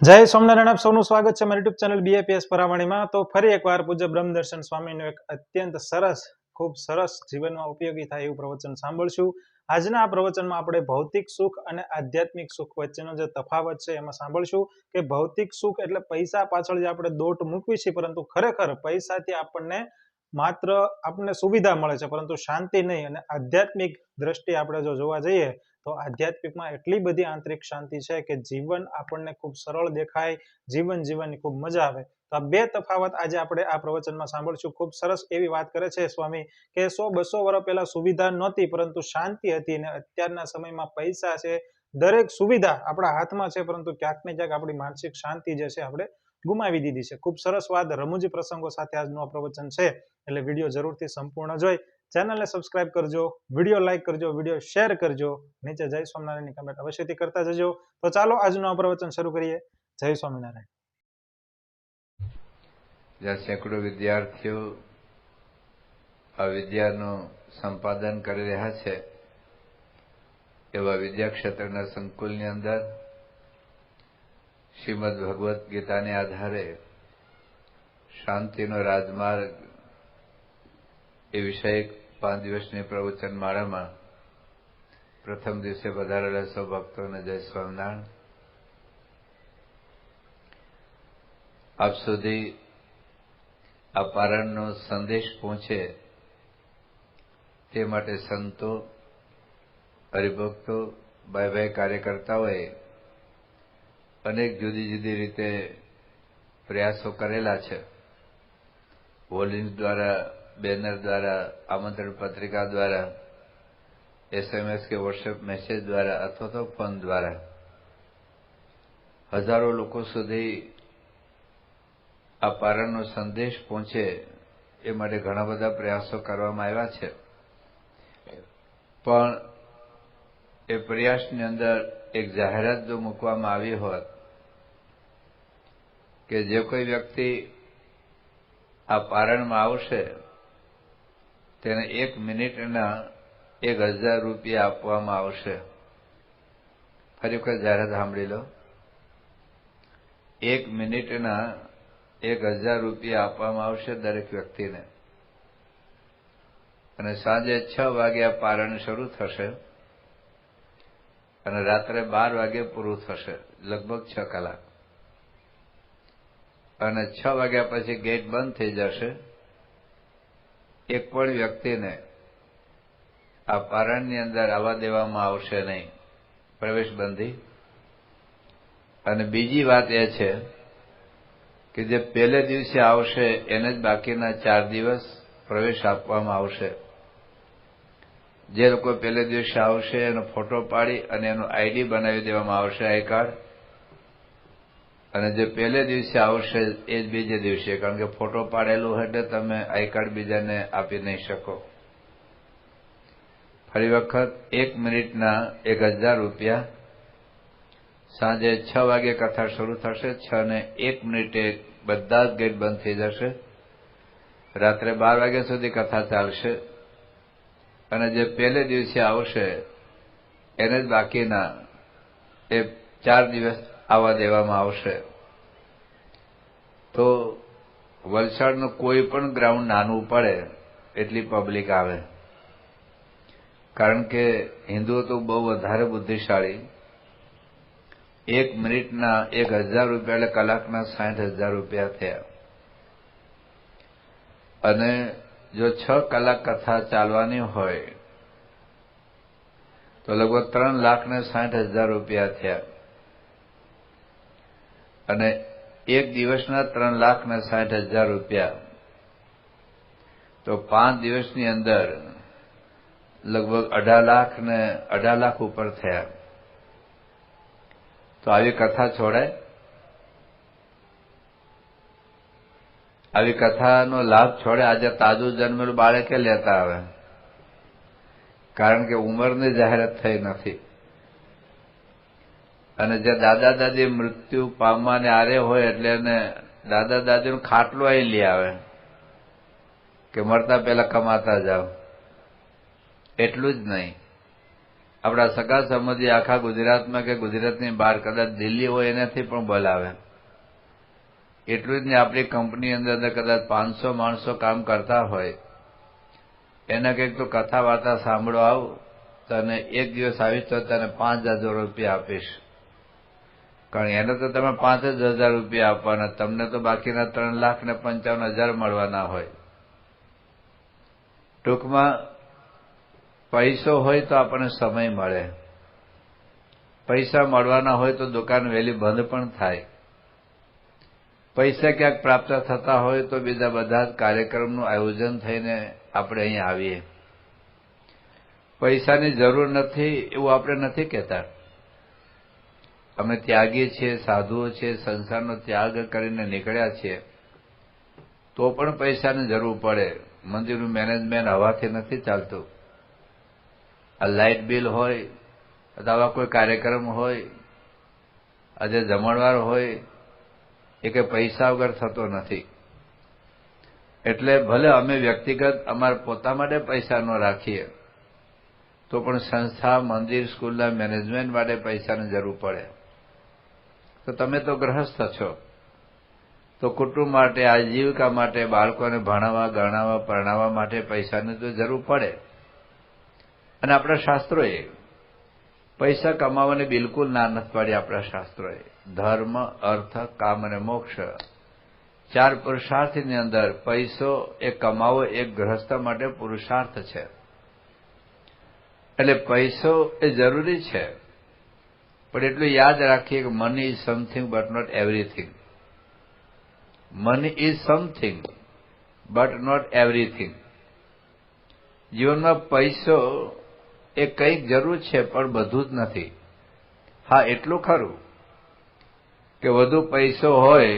જય સ્વામિનારાયણ, આપ સૌનું સ્વાગત છે મારી યુટ્યુબ ચેનલ બીએપીએસ પરાવાણીમાં। તો ફરી એકવાર પૂજ્ય બ્રહ્મદર્શન સ્વામીનું એક અત્યંત સરસ, ખૂબ સરસ જીવનમાં ઉપયોગી થાય એવું પ્રવચન સાંભળશું। આજના આ પ્રવચનમાં આપણે ભૌતિક સુખ અને આધ્યાત્મિક સુખ વચ્ચેનો જે તફાવત છે એમાં સાંભળશું કે ભૌતિક સુખ એટલે પૈસા પાછળ જે આપણે દોટ મૂકવી છે, પરંતુ ખરેખર પૈસાથી માત્ર આપણને સુવિધા મળે છે પરંતુ શાંતિ નહીં। અને આધ્યાત્મિક દ્રષ્ટિએ આપણે જો જોવા જઈએ તો આધ્યાત્મિકમાં એટલી બધી આંતરિક શાંતિ છે કે જીવન આપણને ખૂબ સરળ દેખાય, જીવન જીવવાની ખૂબ મજા આવે। તો આ બે તફાવત આજે આપણે આ પ્રવચનમાં સાંભળશું। ખૂબ સરસ એવી વાત કરે છે સ્વામી કે 100-200 વર્ષ પહેલા સુવિધા નહોતી પરંતુ શાંતિ હતી, અને અત્યારના સમયમાં પૈસા છે, દરેક સુવિધા આપણા હાથમાં છે, પરંતુ ક્યાંક ને ક્યાંક આપણી માનસિક શાંતિ જે છે આપણે ગુમાવી દીધી છે। ખૂબ સરસ વાત, રમૂજી પ્રસંગો સાથે આજનું આ પ્રવચન છે, એટલે વિડીયો જરૂરથી સંપૂર્ણ જોઈ ચેનલને સબસ્ક્રાઇબ કરજો, વિડીયો લાઈક કરજો, વિડીયો શેર કરજો, નીચે જય સ્વામિનારાયણની કમેન્ટ અવશ્યથી કરતા જજો। તો ચાલો આજનું આ પ્રવચન શરૂ કરીએ। જય સ્વામિનારાયણ। જ્યાં સેંકડો વિદ્યાર્થીઓ આ વિદ્યાનું સંપાદન કરી રહ્યા છે, એવા વિદ્યા ક્ષેત્રના સંકુલની અંદર શ્રીમદ ભગવદ્ ગીતાને આધારે શાંતિનો રાજમાર્ગ એ વિષય 5 દિવસની પ્રવચન માળામાં પ્રથમ દિવસે પધારેલા સૌ ભક્તોને જય સ્વામિનારાયણ। આપ સુધી આ પારણનો સંદેશ પહોંચે તે માટે સંતો, હરિભક્તો, ભાઈ કાર્યકર્તાઓએ અનેક જુદી જુદી રીતે પ્રયાસો કરેલા છે। હોર્ડિંગ્સ દ્વારા, બેનર દ્વારા, આમંત્રણ પત્રિકા દ્વારા, SMS કે વોટ્સએપ મેસેજ દ્વારા અથવા તો ફોન દ્વારા હજારો લોકો સુધી આ પારણનો સંદેશ પહોંચે એ માટે ઘણા બધા પ્રયાસો કરવામાં આવ્યા છે, પણ એ પ્રયાસની અંદર એક જાહેરાત જો મૂકવામાં આવી હોત કે જે કોઈ વ્યક્તિ આ પારણમાં આવશે તેને 1 મિનિટના 1000 રૂપિયા આપવામાં આવશે। ફરી વખત જાહેરાત સાંભળી લો, 1 મિનિટના 1000 રૂપિયા આપવામાં આવશે દરેક વ્યક્તિને, અને સાંજે 6 વાગે આ પારણ શરૂ થશે અને રાત્રે 12 વાગે પૂરું થશે, લગભગ 6 કલાક, અને 6 વાગ્યા પછી ગેટ બંધ થઈ જશે। એક પણ વ્યક્તિને આ પારણની અંદર આવવા દેવામાં આવશે નહીં, પ્રવેશબંધી। અને બીજી વાત એ છે કે જે પહેલે દિવસે આવશે એને જ બાકીના 4 દિવસ પ્રવેશ આપવામાં આવશે। જે લોકો પહેલે દિવસે આવશે એનો ફોટો પાડી અને એનું આઈડી બનાવી દેવામાં આવશે, આઈ કાર્ડ, અને જે પહેલે દિવસે આવશે એ જ બીજે દિવસે, કારણ કે ફોટો પાડેલું હોય એટલે તમે આઈ કાર્ડ બીજાને આપી નહીં શકો। ફરી વખત 1 મિનિટના 1000 રૂપિયા। સાંજે 6 વાગે કથા શરૂ થશે, 6 ને 1 મિનિટે બધા જ ગેટ બંધ થઈ જશે, રાત્રે 12 વાગ્યા સુધી કથા ચાલશે, અને જે પહેલે દિવસે આવશે એને જ બાકીના એ 4 દિવસ આવવા દેવામાં આવશે। તો વલસાડનું કોઈ પણ ગ્રાઉન્ડ નાનું પડે એટલી પબ્લિક આવે, કારણ કે હિન્દુઓ તો બહુ વધારે બુદ્ધિશાળી। 1 મિનિટના 1000 રૂપિયા એટલે કલાકના 60,000 રૂપિયા થયા, અને જો 6 કલાક કથા ચાલવાની હોય તો લગભગ 3,60,000 રૂપિયા થયા, અને એક દિવસના 3,60,000 રૂપિયા, તો 5 દિવસની અંદર લગભગ 18 લાખ ઉપર થયા। તો આવી કથા છોડાય? આવી કથાનો લાભ છોડે? આજે તાજું જન્મેલું બાળકે લેતા આવે, કારણ કે ઉંમરની જાહેરાત થઈ નથી, અને જે દાદા દાદી મૃત્યુ પામવાને આરે હોય એટલે એને દાદા દાદીનું ખાટલું અહીં લઈ આવે કે મરતા પહેલા કમાતા જાઓ। એટલું જ નહીં, આપણા સગા સંબંધી આખા ગુજરાતમાં કે ગુજરાતની બહાર, કદાચ દિલ્હી હોય એનાથી પણ બોલાવે. એટલું જ નહીં, આપણી કંપની અંદર કદાચ 500 માણસો કામ કરતા હોય, એના કંઈક તો કથા વાર્તા સાંભળો આવું, તને એક દિવસ આવીશ તો તને 5,000 રૂપિયા આપીશ. કારણ એને તો તમે 5,000 રૂપિયા આપવાના, તમને તો બાકીના 3,55,000 મળવાના હોય. ટૂંકમાં પૈસો હોય તો આપણને સમય મળે, પૈસા મળવાના હોય તો દુકાન વહેલી બંધ પણ થાય. પૈસા ક્યાંક પ્રાપ્ત થતા હોય તો બીજા બધા જ કાર્યક્રમનું આયોજન થઈને આપણે અહીં આવીએ. પૈસાની જરૂર નથી એવું આપણે નથી કહેતા. અમે ત્યાગી છીએ, સાધુઓ છીએ, સંસારનો ત્યાગ કરીને નીકળ્યા છીએ, તો પણ પૈસાની જરૂર પડે. મંદિરનું મેનેજમેન્ટ હવાથી નથી ચાલતું. આ લાઇટ બિલ હોય અથવા આવા કોઈ કાર્યક્રમ હોય, આજે જમણવાર હોય, એ કે પૈસા વગર થતો નથી. એટલે ભલે અમે વ્યક્તિગત અમારા પોતા માટે પૈસા ન રાખીએ, તો પણ સંસ્થા, મંદિર, સ્કૂલના મેનેજમેન્ટ માટે પૈસાની જરૂર પડે. તો તમે તો ગ્રહસ્થ છો, તો કુટુંબ માટે, આજીવિકા માટે, બાળકોને ભણાવવા, ગણાવવા, પરણાવવા માટે પૈસાની તો જરૂર પડે. અને આપણા શાસ્ત્રોએ પૈસા કમાવાની બિલકુલ ના નથી પાડી. આપણા શાસ્ત્રોએ ધર્મ, અર્થ, કામ અને મોક્ષ 4 પુરુષાર્થની અંદર પૈસો એ કમાવો એક ગ્રહસ્થ માટે પુરુષાર્થ છે. એટલે પૈસો એ જરૂરી છે, પણ એટલું યાદ રાખીએ કે money is something but not everything. Money is something but not everything. જીવનમાં પૈસો એ કંઈક જરૂર છે, પણ બધું જ નથી. હા, એટલું ખરું કે વધુ પૈસો હોય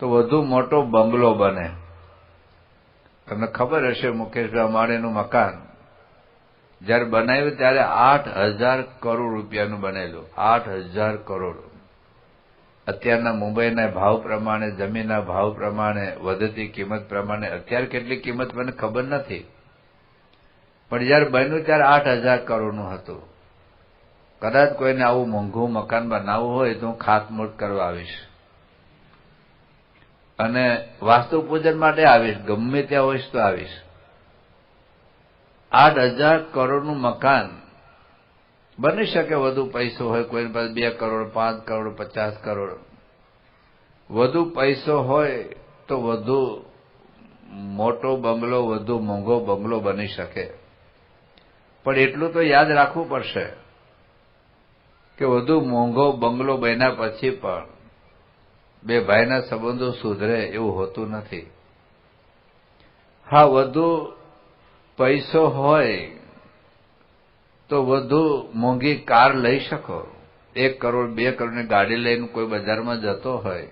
તો વધુ મોટો બંગલો બને. તમને ખબર હશે, મુકેશભાઈ અંબાણીનું મકાન જયારે બનાવ્યું ત્યારે 8,000 કરોડ રૂપિયાનું બનેલું. 8,000 કરોડ. અત્યારના મુંબઈના ભાવ પ્રમાણે, જમીનના ભાવ પ્રમાણે, વધતી કિંમત પ્રમાણે અત્યારે કેટલી કિંમત મને ખબર નથી, પણ જયારે બન્યું ત્યારે 8,000 કરોડનું હતું. કદાચ કોઈને આવું મોંઘું મકાન બનાવવું હોય તો હું ખાતમુહૂર્ત કરવા આવીશ અને વાસ્તુ પૂજન માટે આવીશ, ગમે ત્યાં હોઈશ તો આવીશ. 8,000 કરોડનું મકાન બની શકે. વધુ પૈસો હોય, કોઈની પાસે 2 કરોડ, 5 કરોડ, 50 કરોડ. વધુ પૈસો હોય તો વધુ મોટો બંગલો, વધુ મોંઘો બંગલો બની શકે. પણ એટલું તો યાદ રાખવું પડશે કે વધુ મોંઘો બંગલો બન્યા પછી પણ બે ભાઈના સંબંધો સુધરે એવું હોતું નથી. હા, વધુ પૈસો હોય તો વધુ મોંઘી કાર લઈ શકો. 1 કરોડ, 2 કરોડની ગાડી લઈને કોઈ બજારમાં જતો હોય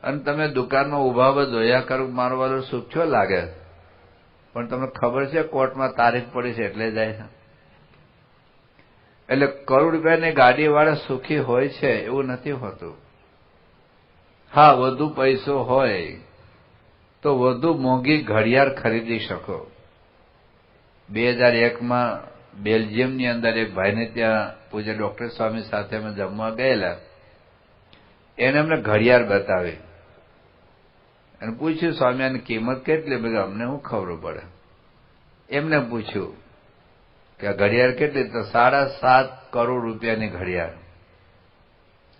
અને તમે દુકાનમાં ઉભા જોયા કરો, મારો વાલો સુખ્યો લાગે, પણ તમને ખબર છે કોર્ટમાં તારીખ પડી છે એટલે જાય છે. એટલે કરોડ રૂપિયાની ગાડીવાળા સુખી હોય છે એવું નથી હોતું. હા, વધુ પૈસો હોય તો વધુ મોંઘી ઘડિયાળ ખરીદી શકો. 2001માં બેલ્જિયમની અંદર એક ભાઈને ત્યાં પૂજ્ય ડોક્ટર સ્વામી સાથે અમે જમવા ગયેલા. એને અમને ઘડિયાળ બતાવી અને પૂછ્યું, સ્વામી આની કિંમત કેટલી? મેં કીધું અમને શું ખબર પડે. એમને પૂછ્યું કે આ ઘડિયાળ કેટલી? તો 7.5 કરોડ રૂપિયાની ઘડિયાળ.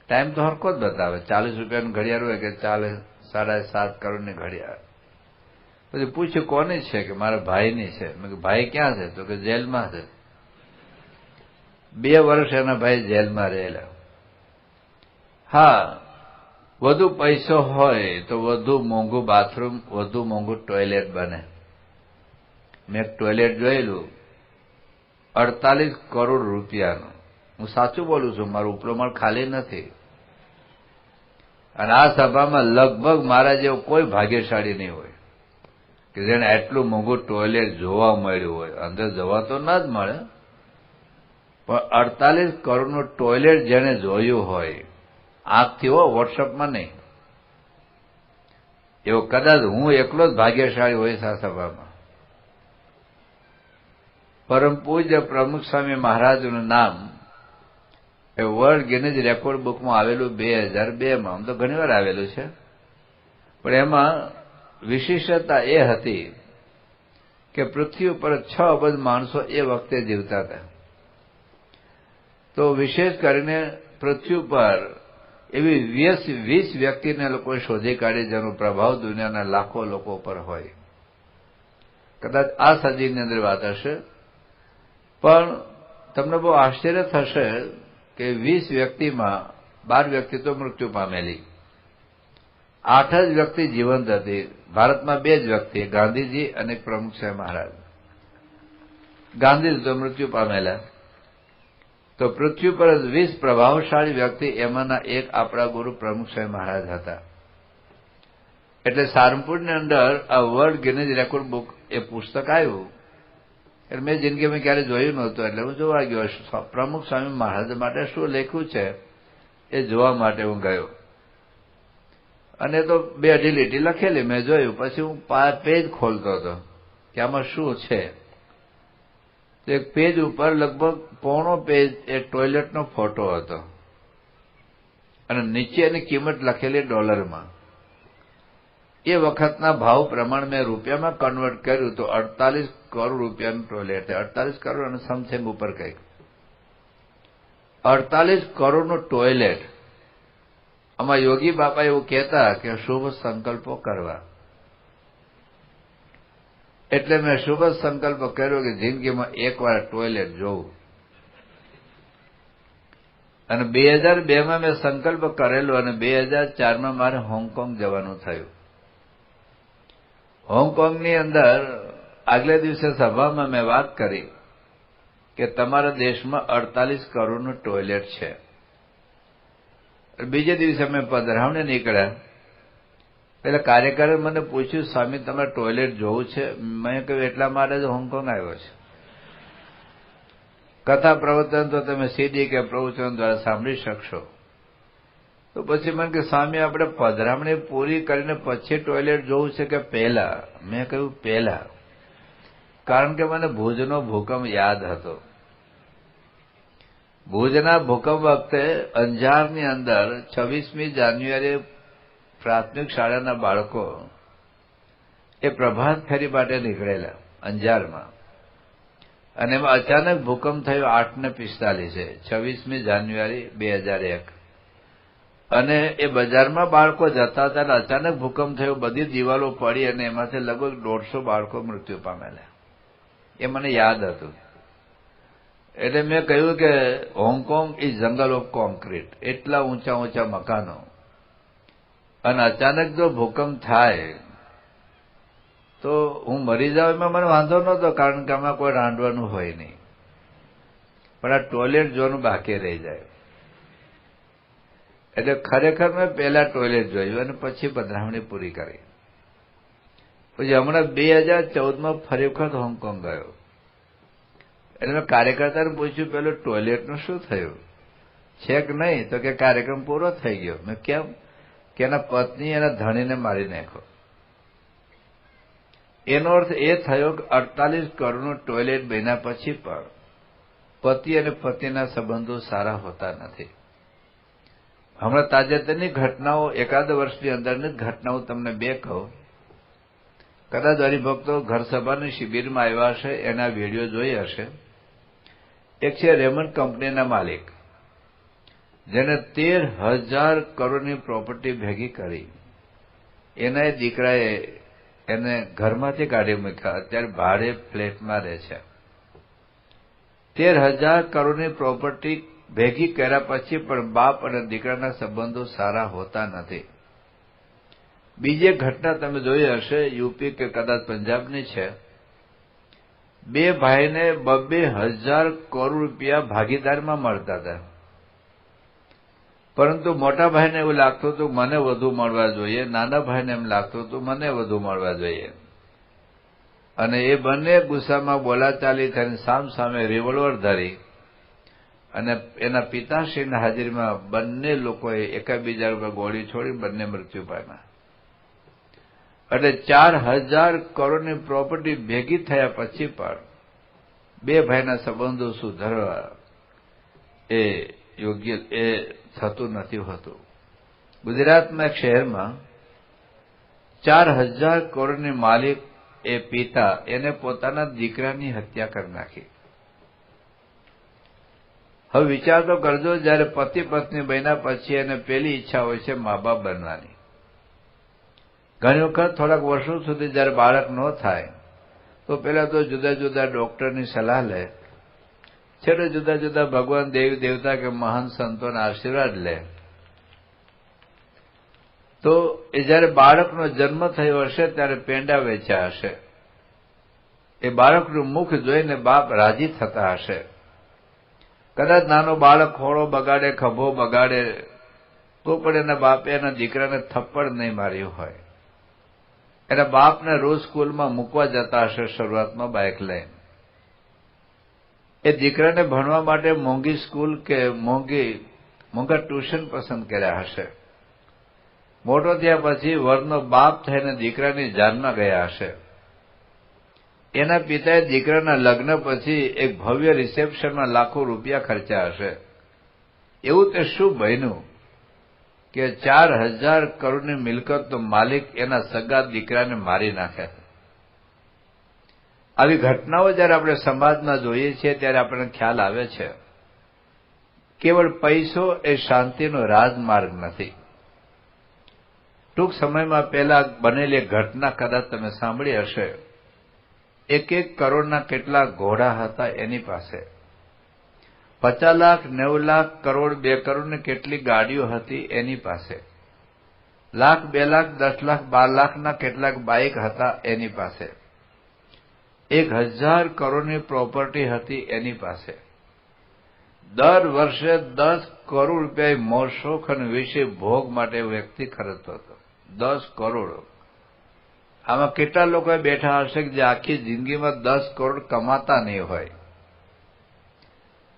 ટાઈમ તો હરખો જ બતાવે. 40 રૂપિયાનું ઘડિયાળ હોય કે ચાલે 7.5 કરોડની ઘડિયાળ. પછી પૂછ્યું કોની છે? કે મારા ભાઈની છે. મેં કીધું ભાઈ ક્યાં છે? તો કે જેલમાં છે. 2 વર્ષ એના ભાઈ જેલમાં રહેલા. હા, વધુ પૈસો હોય તો વધુ મોંઘું બાથરૂમ, વધુ મોંઘું ટોયલેટ બને. મેં એક ટોયલેટ જોયેલું 48 કરોડ રૂપિયાનું. હું સાચું બોલું છું, મારું ઉપલો માળ ખાલી નથી. અને આ સભામાં લગભગ મારા જેવો કોઈ ભાગ્યશાળી નહીં હોય કે જેને આટલું મોંઘું ટોયલેટ જોવા મળ્યું હોય. અંદર જવા તો ના જ મળે, પણ 48 કરોડનું ટોયલેટ જેને જોયું હોય આંખથી, હો, વોટ્સઅપમાં નહીં. એવો કદાચ હું એકલો જ ભાગ્યશાળી હોઈશ આ સભામાં. પરમ પૂજ્ય પ્રમુખ સ્વામી મહારાજનું નામ એ વર્લ્ડ ગિનીઝ રેકોર્ડ બુકમાં આવેલું 2002માં. આમ તો ઘણીવાર આવેલું છે, પણ એમાં વિશિષ્ટતા એ હતી કે પૃથ્વી ઉપર 6 અબજ માણસો એ વખતે જીવતા હતા. તો વિશેષ કરીને પૃથ્વી ઉપર એવી 20 વ્યક્તિને લોકોએ શોધી કાઢી જેનો પ્રભાવ દુનિયાના લાખો લોકો પર હોય. કદાચ આ સદીની અંદર વાત હશે, પણ તમને બહુ આશ્ચર્ય થશે કે 20 વ્યક્તિમાં 12 વ્યક્તિ તો મૃત્યુ પામેલી, 8 જ વ્યક્તિ જીવંત હતી. ભારતમાં 2 જ વ્યક્તિ, ગાંધીજી અને પ્રમુખ સાહેબ મહારાજ. ગાંધીજી તો મૃત્યુ પામેલા. તો પૃથ્વી પર 20 પ્રભાવશાળી વ્યક્તિ, એમાંના એક આપણા ગુરુ પ્રમુખ સાહેબ મહારાજ હતા. એટલે સારંગપુરની અંદર આ વર્લ્ડ ગિનીઝ રેકોર્ડ બુક એ પુસ્તક આવ્યું એટલે મેં જિંદગીમાં ક્યારે જોયું નહોતું, એટલે હું જોવા ગયો. પ્રમુખ સ્વામી મહારાજ માટે શું લખ્યું છે એ જોવા માટે હું ગયો, અને તો 2-2 લીટી લખેલી મેં જોયું. પછી હું પેજ ખોલતો હતો કે આમાં શું છે. તો એક પેજ ઉપર લગભગ પોણો પેજ એ ટોયલેટનો ફોટો હતો, અને નીચે એની કિંમત લખેલી ડોલરમાં. એ વખતના ભાવ પ્રમાણે મેં રૂપિયામાં કન્વર્ટ કર્યું તો 48 કરોડ રૂપિયાનું ટોયલેટ. 48 કરોડ અને સમથિંગ ઉપર કંઈક 48 કરોડનું ટોયલેટ. આમાં યોગી બાપા એવું કહેતા કે શુભ સંકલ્પો કરવા. એટલે મેં શુભ સંકલ્પ કર્યો કે જિંદગીમાં એકવાર ટોયલેટ જોવું. અને 2002માં મેં સંકલ્પ કરેલો, અને 2004માં મારે હોંગકોંગ જવાનું થયું. હોંગકોંગની અંદર આગલે દિવસે સભામાં મેં વાત કરી કે તમારા દેશમાં 48 કરોડનું ટોયલેટ છે. બીજે દિવસે અમે પધરામણે નીકળ્યા. પેલા કાર્યકરે મને પૂછ્યું, સ્વામી તમારે ટોયલેટ જોવું છે? મેં કહ્યું એટલા માટે જ હોંગકોંગ આવ્યો છે. કથા પ્રવચન તો તમે સીડી કે પ્રવચન દ્વારા સાંભળી શકશો. તો પછી મને કે સ્વામી આપણે પધરામણી પૂરી કરીને પછી ટોયલેટ જોવું છે કે પહેલા? મેં કહ્યું પહેલા, કારણ કે મને ભુજનો ભૂકંપ યાદ હતો. ભુજના ભૂકંપ વખતે અંજારની અંદર 26મી જાન્યુઆરીએ પ્રાથમિક શાળાના બાળકો એ પ્રભાત ફેરી માટે નીકળેલા અંજારમાં, અને એમાં અચાનક ભૂકંપ થયો 8:45, 26મી જાન્યુઆરી 2001. અને એ બજારમાં બાળકો જતા હતા અને અચાનક ભૂકંપ થયો, બધી દિવાલો પડી અને એમાંથી લગભગ 150 બાળકો મૃત્યુ પામેલા. એ મને યાદ હતું. એટલે મેં કહ્યું કે હોંગકોંગ ઇઝ જંગલ ઓફ કોન્ક્રીટ, એટલા ઊંચા ઊંચા મકાનો, અને અચાનક જો ભૂકંપ થાય તો હું મરી જાઉં એમાં મને વાંધો નહોતો, કારણ કે આમાં કોઈ રાંધવાનું હોય નહીં, પણ આ ટોયલેટ જોવાનું બાકી રહી જાય. એટલે ખરેખર મેં પહેલા ટોયલેટ જોયું અને પછી પધરામણી પૂરી કરી. પછી હમણાં 2014માં ફરી વખત હોંગકોંગ ગયો. એટલે મેં કાર્યકર્તાને પૂછ્યું, પેલું ટોયલેટનું શું થયું છે કે નહીં? તો કે કાર્યક્રમ પૂરો થઈ ગયો. મેં કેમ? કે એના પત્ની એના ધણીને મારી નાખ્યો. એનો અર્થ એ થયો કે 48 કરોડનું ટોયલેટ બન્યા પછી પણ પતિ અને પત્નીના સંબંધો સારા હોતા નથી. હમણાં તાજેતરની ઘટનાઓ, એકાદ વર્ષની અંદરની જ ઘટનાઓ તમને 2 કહું. કદાચ હરિભક્તો ઘર સભાની શિબિરમાં આવ્યા હશે, એના વિડીયો જોઈ હશે. એક છે રેમન્ડ કંપનીના માલિક, જેને 13,000 કરોડની પ્રોપર્ટી ભેગી કરી. એના દીકરાએ એને ઘરમાંથી કાઢી મૂક્યા, અત્યારે ભાડે ફ્લેટમાં રહે છે. 13,000 કરોડની પ્રોપર્ટી ભેગી કર્યા પછી પણ બાપ અને દીકરાના સંબંધો સારા હોતા નથી. બીજી એક ઘટના તમે જોઈ હશે, યુપી કે કદાચ પંજાબની છે. 2 ભાઈને 2,000 કરોડ રૂપિયા ભાગીદારમાં મળતા હતા, પરંતુ મોટા ભાઈને એવું લાગતું હતું મને વધુ મળવા જોઈએ, નાના ભાઈને એમ લાગતું હતું મને વધુ મળવા જોઈએ. અને એ બંને ગુસ્સામાં બોલાચાલી થઈને સામસામે રિવોલ્વર ધરી અને એના પિતાશ્રીના હાજરીમાં બંને લોકોએ એકબીજા ઉપર ગોળી છોડી બંને મૃત્યુ પામ્યા. એટલે 4,000 કરોડની પ્રોપર્ટી ભેગી થયા પછી પણ બે ભાઈના સંબંધો સુધારવા એ યોગ્ય એ થતું નથી હોતું. ગુજરાતના એક શહેરમાં 4,000 કરોડની માલિક એ પિતા એને પોતાના દીકરાની હત્યા કરી નાખી. હવે વિચાર તો કરજો, જયારે પતિ પત્ની બન્યા પછી એને પેલી ઈચ્છા હોય છે મા બાપ બનવાની. ઘણી વખત થોડાક વર્ષો સુધી જયારે બાળક ન થાય તો પેલા તો જુદા જુદા ડોક્ટરની સલાહ લે, છેલ્લે જુદા જુદા ભગવાન દેવી દેવતા કે મહાન સંતોના આશીર્વાદ લે. તો એ જયારે બાળકનો જન્મ થયો હશે ત્યારે પેંડા વેચ્યા હશે. એ બાળકનું મુખ જોઈને બાપ રાજી થતા હશે. કદાચ નાનો બાળક ખોળો બગાડે, ખભો બગાડે તો પણ એના બાપે એના દીકરાને થપ્પડ નહીં માર્યું હોય. એના બાપને રોજ સ્કૂલમાં મૂકવા જતા હશે શરૂઆતમાં બાઇક લઈને. એ દીકરાને ભણવા માટે મોંઘી સ્કૂલ કે મોંઘા ટ્યુશન પસંદ કર્યા હશે. મોટો થયા પછી વરનો બાપ થઈને દીકરાની જાનમાં ગયા હશે. એના પિતાએ દીકરાના લગ્ન પછી એક ભવ્ય રિસેપ્શનમાં લાખો રૂપિયા ખર્ચ્યા હશે. એવું તે શું બન્યું કે 4,000 કરોડની મિલકતનો માલિક એના સગા દીકરાને મારી નાખે. આવી ઘટનાઓ જયારે આપણે સમાજમાં જોઈએ છીએ ત્યારે આપણને ખ્યાલ આવે છે કેવળ પૈસો એ શાંતિનો રાજમાર્ગ નથી. ટૂંક સમયમાં પહેલા બનેલી ઘટના કદાચ તમે સાંભળી હશે. 1 કરોડના કેટલા ઘોડા હતા એની પાસે, 50 લાખ, 90 લાખ, કરોડ, 2 કરોડની કેટલી ગાડીઓ હતી એની પાસે, લાખ, 2 લાખ, 10 લાખ, 12 લાખના કેટલાક બાઇક હતા એની પાસે, 1,000 કરોડની પ્રોપર્ટી હતી એની પાસે. દર વર્ષે 10 કરોડ રૂપિયા મોજશોખ અને વિશે ભોગ માટે વ્યક્તિ ખર્ચતો હતો. 10 કરોડ. આમાં કેટલા લોકો બેઠા હશે કે જે આખી જિંદગીમાં 10 કરોડ કમાતા નહીં હોય,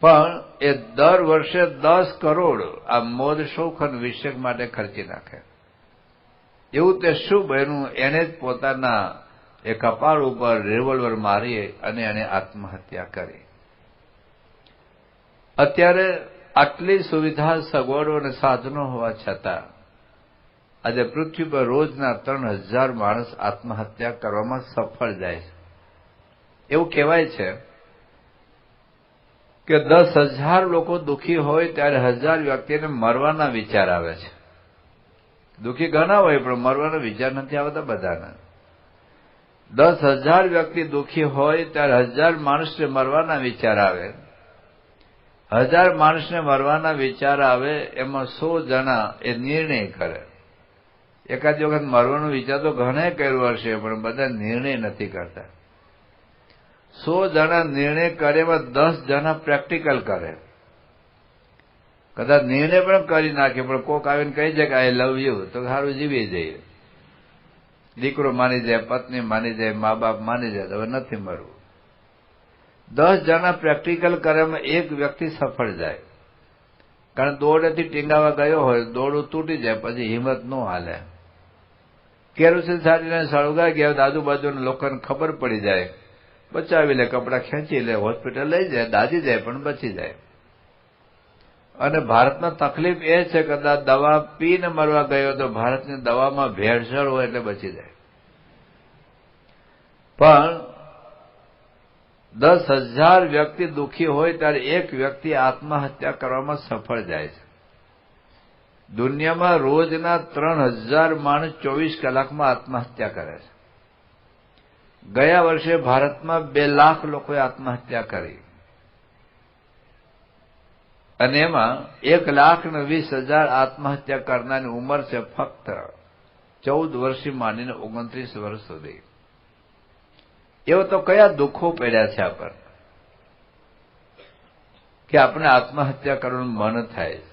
પણ એ દર વર્ષે 10 કરોડ આ મોજ શોખ અને વિષય માટે ખર્ચી નાખે. એવું તે શું બન્યું? એને જ પોતાના એ કપાળ ઉપર રિવોલ્વર મારી અને એને આત્મહત્યા કરી. અત્યારે આટલી સુવિધા, સગવડો અને સાધનો હોવા છતાં આજે પૃથ્વી પર રોજના 3,000 માણસ આત્મહત્યા કરવામાં સફળ જાય છે. એવું કહેવાય છે કે 10,000 લોકો દુઃખી હોય ત્યારે 1,000 વ્યક્તિને મરવાના વિચાર આવે છે. દુઃખી ઘણા હોય પણ મરવાના વિચાર નથી આવતા બધાના. 10,000 વ્યક્તિ દુઃખી હોય ત્યારે 1,000 માણસને મરવાના વિચાર આવે. 1,000 માણસને મરવાના વિચાર આવે એમાં 100 જણા એ નિર્ણય કરે. એકાદ વખત મરવાનો વિચાર તો ઘણા કર્યો હશે પણ બધા નિર્ણય નથી કરતા. 100 જણા નિર્ણય કરે એમાં 10 જણા પ્રેક્ટિકલ કરે. કદાચ નિર્ણય પણ કરી નાખે પણ કોક આવીને કહી જાય કે આઈ લવ યુ તો સારું જીવી જઈએ. દીકરો માની જાય, પત્ની માની જાય, મા બાપ માની જાય, હવે નથી મરવું. 10 જણા પ્રેક્ટિકલ કરે એમાં એક વ્યક્તિ સફળ જાય. કારણ દોડેથી ટીંગાવા ગયો હોય, દોડું તૂટી જાય, પછી હિંમત ન હાલે. કેરોસીન સાડીને સળગા ગયા, આજુબાજુના લોકોને ખબર પડી જાય, બચાવી લે, કપડાં ખેંચી લે, હોસ્પિટલ લઈ જાય, દાજી જાય પણ બચી જાય. અને ભારતમાં તકલીફ એ છે કે કદાચ દવા પીને મરવા ગયો તો ભારતની દવામાં ભેળસેળ હોય એટલે બચી જાય. પણ 10,000 વ્યક્તિ દુઃખી હોય ત્યારે એક વ્યક્તિ આત્મહત્યા કરવામાં સફળ જાય છે. દુનિયામાં રોજના 3,000 માણસ 24 કલાકમાં આત્મહત્યા કરે છે. ગયા વર્ષે ભારતમાં 2 લાખ લોકોએ આત્મહત્યા કરી અને એમાં 1,20,000 આત્મહત્યા કરનારની ઉંમર છે ફક્ત 14 વર્ષથી માંડીને 29 વર્ષ સુધી. એવો તો કયા દુઃખો પડ્યા છે આપણને કે આપણે આત્મહત્યા કરવાનું મન થાય છે.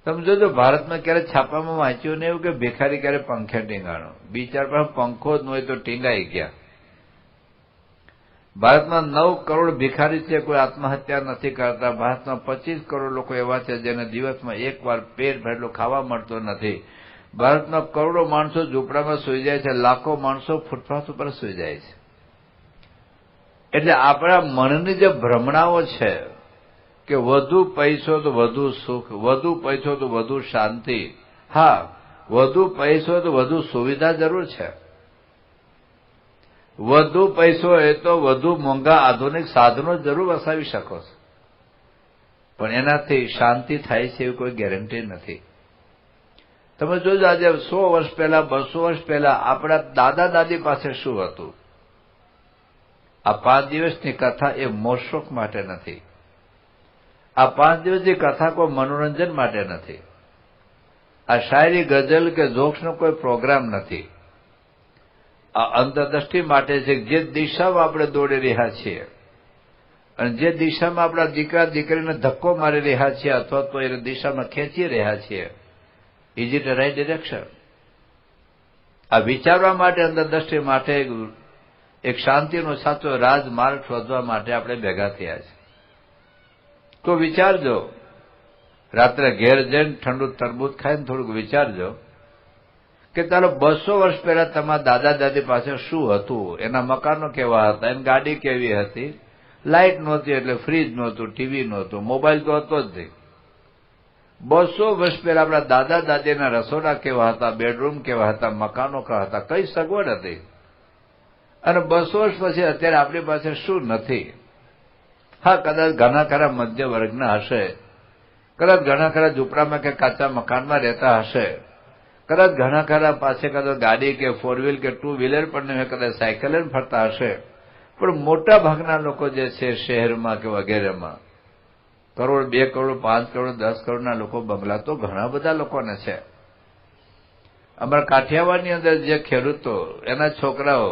તમે જોજો ભારતમાં ક્યારે છાપામાં વાંચ્યું ને એવું કે ભિખારી ક્યારે પંખે ટીંગાણો. બિચાર પર પંખો જ ન હોય તો ટીંગાઈ ગયા. ભારતમાં 9 કરોડ ભિખારી છે, કોઈ આત્મહત્યા નથી કરતા. ભારતમાં 25 કરોડ લોકો એવા છે જેને દિવસમાં એકવાર પેટ ભરેલું ખાવા મળતો નથી. ભારતમાં કરોડો માણસો ઝૂંપડામાં સૂઈ જાય છે, લાખો માણસો ફૂટપાથ ઉપર સૂઈ જાય છે. એટલે આપણા મનની જે ભ્રમણાઓ છે કે વધુ પૈસો તો વધુ સુખ, વધુ પૈસો તો વધુ શાંતિ. હા, વધુ પૈસો તો વધુ સુવિધા જરૂર છે. વધુ પૈસો એ તો વધુ મોંઘા આધુનિક સાધનો જરૂર વસાવી શકો છો, પણ એનાથી શાંતિ થાય છે એવી કોઈ ગેરંટી નથી. તમે જોજો, આજે 100 વર્ષ પહેલા, 200 વર્ષ પહેલા આપણા દાદા દાદી પાસે શું હતું? આ 5 દિવસની કથા એ મોજશોખ માટે નથી. આ 5 દિવસની કથા કોઈ મનોરંજન માટે નથી. આ શાયરી, ગઝલ કે જોક્સનો કોઈ પ્રોગ્રામ નથી. આ અંતરદ્રષ્ટિ માટે છે. જે દિશામાં આપણે દોડી રહ્યા છીએ અને જે દિશામાં આપણા દીકરા દીકરીને ધક્કો મારી રહ્યા છીએ અથવા તો એ દિશામાં ખેંચી રહ્યા છીએ, is it a right direction? આ વિચારવા માટે, અંતરદ્રષ્ટિ માટે, એક શાંતિનો સાચો રાજમાર્ગ શોધવા માટે આપણે ભેગા થયા છે. તો વિચારજો, રાત્રે ઘેર જઈને ઠંડુ તરબૂચ ખાઈને થોડુંક વિચારજો કે ચાલો 200 વર્ષ પહેલા તમારા દાદા દાદી પાસે શું હતું, એના મકાનો કેવા હતા, એની ગાડી કેવી હતી, લાઇટ નહોતી એટલે ફ્રીજ નહોતું, ટીવી નહોતું, મોબાઈલ તો હતો જ નહીં. 200 વર્ષ પહેલા આપણા દાદા દાદીના રસોડા કેવા હતા, બેડરૂમ કેવા હતા, મકાનો કેવા હતા, કઈ સગવડ હતી. અને 200 વર્ષ પછી અત્યારે આપણી પાસે શું નથી? હા, કદાચ ઘણા ખરા મધ્ય વર્ગના હશે, કદાચ ઘણા ખરા ઝૂંપડામાં કે કાચા મકાનમાં રહેતા હશે, કદાચ ઘણા ખરા પાસે કદાચ ગાડી કે 4 વ્હીલ કે 2 વ્હીલર પણ નહીં, કદાચ સાયકલ ફરતા હશે. પણ મોટા ભાગના લોકો જે છે શહેરમાં કે વગેરેમાં, કરોડ, 2 કરોડ, 5 કરોડ, 10 કરોડના લોકો, બંગલા તો ઘણા બધા લોકોને છે. અમારા કાઠિયાવાડની અંદર જે ખેડૂતો, એના છોકરાઓ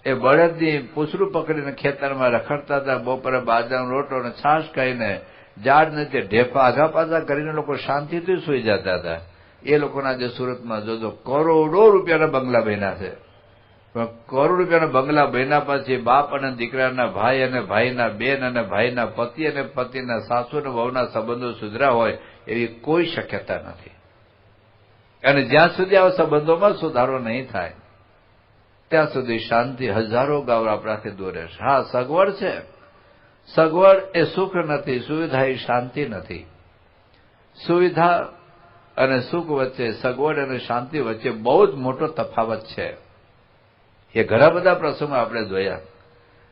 એ બળદની પૂંછડું પકડીને ખેતરમાં રખડતા હતા, બપોરે બાજરાનો રોટલો અને છાશ ખાઈને ઝાડ નીચે ઢેફા આગા પાછા કરીને લોકો શાંતિથી સૂઈ જતા હતા. એ લોકોના જે સુરતમાં જોજો કરોડો રૂપિયાના બંગલા બન્યા છે. પણ કરોડ રૂપિયાના બંગલા બન્યા પછી બાપ અને દીકરાના, ભાઈ અને ભાઈના, બેન અને ભાઈના, પતિ અને પતિના, સાસુ અને વહુના સંબંધો સુધર્યા હોય એવી કોઈ શક્યતા નથી. અને જ્યાં સુધી આવા સંબંધોમાં સુધારો નહીં થાય ત્યાં સુધી શાંતિ હજારો ગાઉ આપણાથી દૂર રહેશે. હા, સગવડ છે. સગવડ એ સુખ નથી, સુવિધા એ શાંતિ નથી. સુવિધા અને સુખ વચ્ચે, સગવડ અને શાંતિ વચ્ચે બહુ જ મોટો તફાવત છે. એ ઘણા બધા પ્રસંગો આપણે જોયા.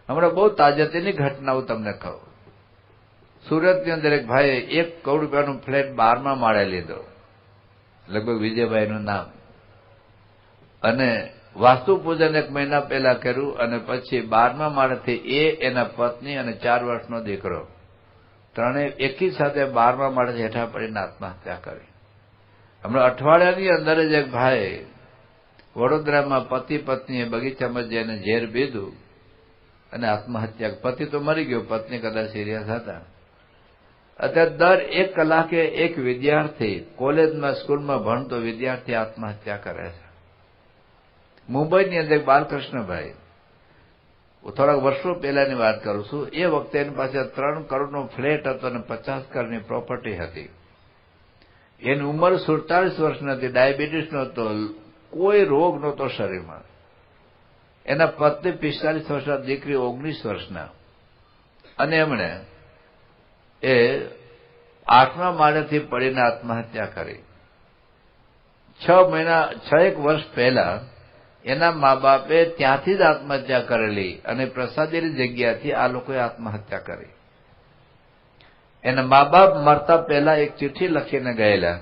હમણાં બહુ તાજેતરની ઘટનાઓ તમને કહું. સુરતની અંદર એક ભાઈએ 1 કરોડ રૂપિયાનો ફ્લેટ 12મા માળે લીધો, લગભગ વિજયભાઈનું નામ, અને વાસ્તુ પૂજન 1 મહિના પહેલા કર્યું અને પછી 12મા માળેથી એના પત્ની અને 4 વર્ષનો દીકરો ત્રણેય એકી સાથે 12મા માળેથી હેઠા પડીને આત્મહત્યા કરી. હમણાં અઠવાડિયાની અંદર જ એક ભાઈ વડોદરામાં પતિ પત્નીએ બગીચામાં જઈને ઝેર પીધું અને આત્મહત્યા. પતિ તો મરી ગયો, પત્ની કદાચ સિરિયસ હતા. અત્યારે દર 1 કલાકે એક વિદ્યાર્થી, કોલેજમાં, સ્કૂલમાં ભણતો વિદ્યાર્થી આત્મહત્યા કરે છે. મુંબઈની અંદર બાલકૃષ્ણભાઈ, થોડાક વર્ષો પહેલાની વાત કરું છું, એ વખતે એની પાસે 3 કરોડનો ફ્લેટ હતો અને 50 કરોડની પ્રોપર્ટી હતી. એની ઉંમર 47 વર્ષની હતી, ડાયાબિટીસ નહોતો, કોઈ રોગ નહોતો શરીરમાં. એના પત્ની 45 વર્ષના, દીકરી 19 વર્ષના, અને એમણે એ 8મા માળેથી પડીને આત્મહત્યા કરી. 6 વર્ષ પહેલા એના મા બાપે ત્યાંથી જ આત્મહત્યા કરેલી અને પ્રસાદેલી જગ્યાથી આ લોકોએ આત્મહત્યા કરી. એના મા બાપ મરતા પહેલા એક ચિઠ્ઠી લખીને ગયેલા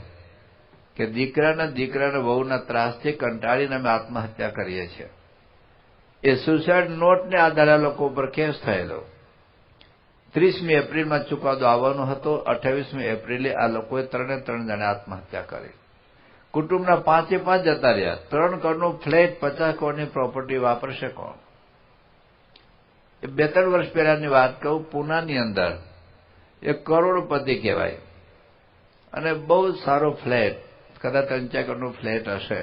કે દીકરાના વહુના ત્રાસથી કંટાળીને અમે આત્મહત્યા કરીએ છીએ. એ સુસાઇડ નોટને આધારે લોકો ઉપર કેસ થયેલો. 30મી એપ્રિલમાં ચુકાદો આવવાનો હતો. 28મી એપ્રિલે આ લોકોએ 3 જણે આત્મહત્યા કરી. કુટુંબના 5 જતા રહ્યા. 3 કરોડનો ફ્લેટ, 50 કરોડની પ્રોપર્ટી વાપરશે કોણ? એ 2-3 વર્ષ પહેલાની વાત કહું, પૂનાની અંદર એક કરોડપતિ કહેવાય અને બહુ સારો ફ્લેટ, કદાચ 3-4 કરોડનો ફ્લેટ હશે,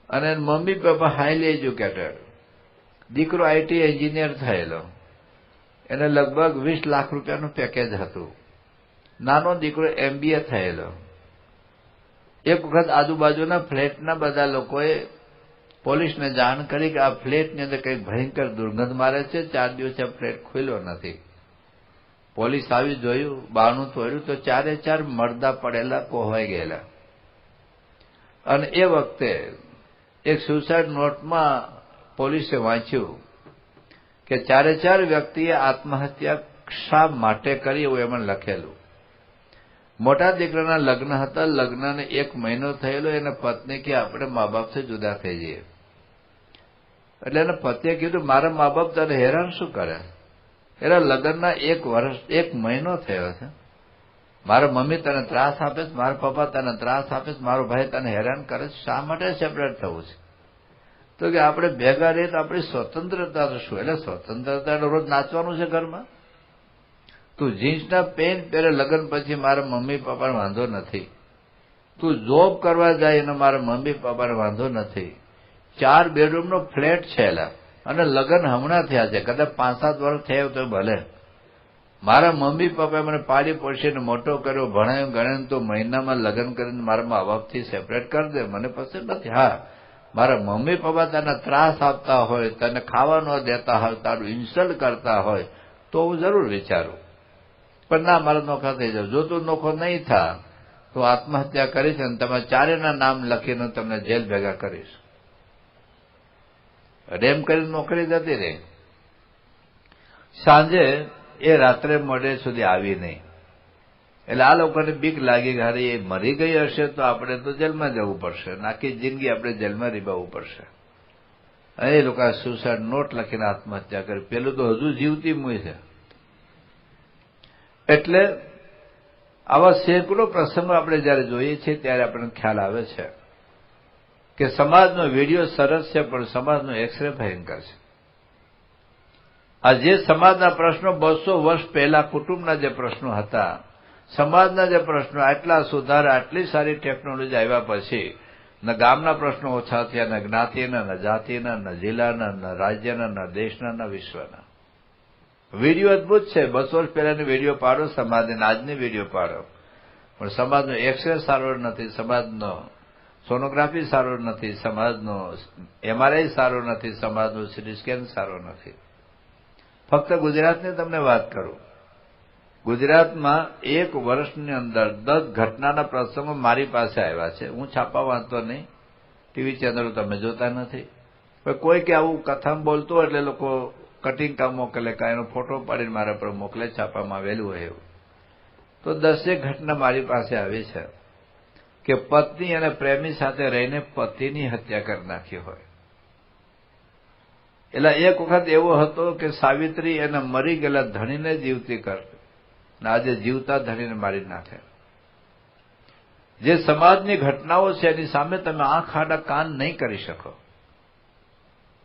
અને મમ્મી પપ્પા હાઈલી એજ્યુકેટેડ, દીકરો આઈટી એન્જિનિયર થયેલો, એને લગભગ 20 લાખ રૂપિયાનું પેકેજ હતું. નાનો દીકરો MBA થયેલો. એક વખત આજુબાજુના ફ્લેટના બધા લોકોએ પોલીસને જાણ કરી કે આ ફ્લેટની અંદર કંઈક ભયંકર દુર્ગંધ મારે છે, 4 દિવસે ફ્લેટ ખુલ્યો નથી. પોલીસ આવી જોયું, બારણું તોડ્યું તો 4 મરદા પડેલા કોહવાઈ ગયેલા. અને એ વખતે એક સુસાઇડ નોટમાં પોલીસે વાંચ્યું કે 4 વ્યક્તિએ આત્મહત્યા શા માટે કરી એવું એમાં લખેલું. મોટા દીકરાના લગ્ન હતા, લગ્નને 1 મહિનો થયેલો, એને પત્ની કે આપણે મા બાપથી જુદા થઈ જઈએ. એટલે એને પતિએ કીધું મારા મા બાપ તને હેરાન શું કરે, એના લગ્નના 1 મહિનો થયો છે, મારા મમ્મી તને ત્રાસ આપે છે, મારા પપ્પા તને ત્રાસ આપે છે, મારો ભાઈ તને હેરાન કરે છે, શા માટે સેપરેટ થવું છે? તો કે આપણે ભેગા રહીએ તો આપણી સ્વતંત્રતા તો શું? એટલે સ્વતંત્રતા રોજ નાચવાનું છે ઘરમાં? તું જીન્સના પેન્ટ પહેરે લગ્ન પછી મારા મમ્મી પપ્પાને વાંધો નથી, તું જોબ કરવા જાય એનો મારા મમ્મી પપ્પાને વાંધો નથી. 4 બેડરૂમનો ફ્લેટ છે અને લગ્ન હમણાં થયા છે, કદાચ 5-7 વર્ષ થયા તો ભલે. મારા મમ્મી પપ્પાએ મને પાડી પોષીને મોટો કર્યો, ભણાયો ગણાયો, તો મહિનામાં લગ્ન કરીને મારા મા બાપથી સેપરેટ કરી દે, મને પસંદ નથી. હા, મારા મમ્મી પપ્પા તને ત્રાસ આપતા હોય, તને ખાવા ન દેતા હોય, તારું ઇન્સલ્ટ કરતા હોય તો હું જરૂર વિચારું, પણ ના, મારા નોખા થઈ જાવ. જો તું નોખો નહીં થા તો આત્મહત્યા કરીશ અને તમે 4ના નામ લખીને તમને જેલ ભેગા કરીશ. રેમ કરીને નોકરી જતી રહી. સાંજે એ રાત્રે મોડે સુધી આવી નહીં. એટલે આ લોકોને બીક લાગી કે અરે એ મરી ગઈ હશે તો આપણે તો જેલમાં જવું પડશે, આખી જિંદગી આપણે જેલમાં રીબાવવું પડશે. એ લોકો સુસાઇડ નોટ લખીને આત્મહત્યા કરી. પેલું તો હજુ જીવતી મૂય છે. એટલે આવા સેંકડો પ્રસંગો આપણે જયારે જોઈએ છીએ ત્યારે આપણને ખ્યાલ આવે છે કે સમાજનો વિડીયો સરસ છે પણ સમાજનો એક્સરે ભયંકર છે. આ જે સમાજના પ્રશ્નો 200 વર્ષ પહેલા કુટુંબના જે પ્રશ્નો હતા, સમાજના જે પ્રશ્નો, આટલા સુધારા, આટલી સારી ટેકનોલોજી આવ્યા પછી ન ગામના પ્રશ્નો ઓછા થયા, ન જ્ઞાતિના, ન જાતિના, ન જિલ્લાના, ન રાજ્યના, ન દેશના, ન વિશ્વના. વિડીયો અદભુત છે. 200 વર્ષ પહેલાની વિડીયો પાડો સમાજને, આજની વિડીયો પાડો, પણ સમાજનો એક્સરે સારો નથી, સમાજનો સોનોગ્રાફી સારો નથી, સમાજનો MRI સારો નથી, સમાજનો સીટી સ્કેન સારો નથી. ફક્ત ગુજરાતની તમને વાત કરું, ગુજરાતમાં 1 વર્ષની અંદર 10 ઘટનાના પ્રસંગો મારી પાસે આવ્યા છે. હું છાપા વાંચતો નહીં, ટીવી ચેનલો તમે જોતા નથી, પણ કોઈ કે આવું કથામાં બોલતો એટલે લોકો કટિંગ કામ મોકલે, કાંઈ એનો ફોટો પાડીને મારા પર મોકલે, છાપામાં આવેલું હોય એવું. તો 10 ઘટના મારી પાસે આવી છે કે પત્ની અને પ્રેમી સાથે રહીને પતિની હત્યા કરી નાખી હોય. એટલે એક વખત એવો હતો કે સાવિત્રી એને મરી ગયેલા ધણીને જીવતી કરતી, અને આજે જીવતા ધણીને મારી નાખે. જે સમાજની ઘટનાઓ છે એની સામે તમે આંખ આડા કાન નહીં કરી શકો.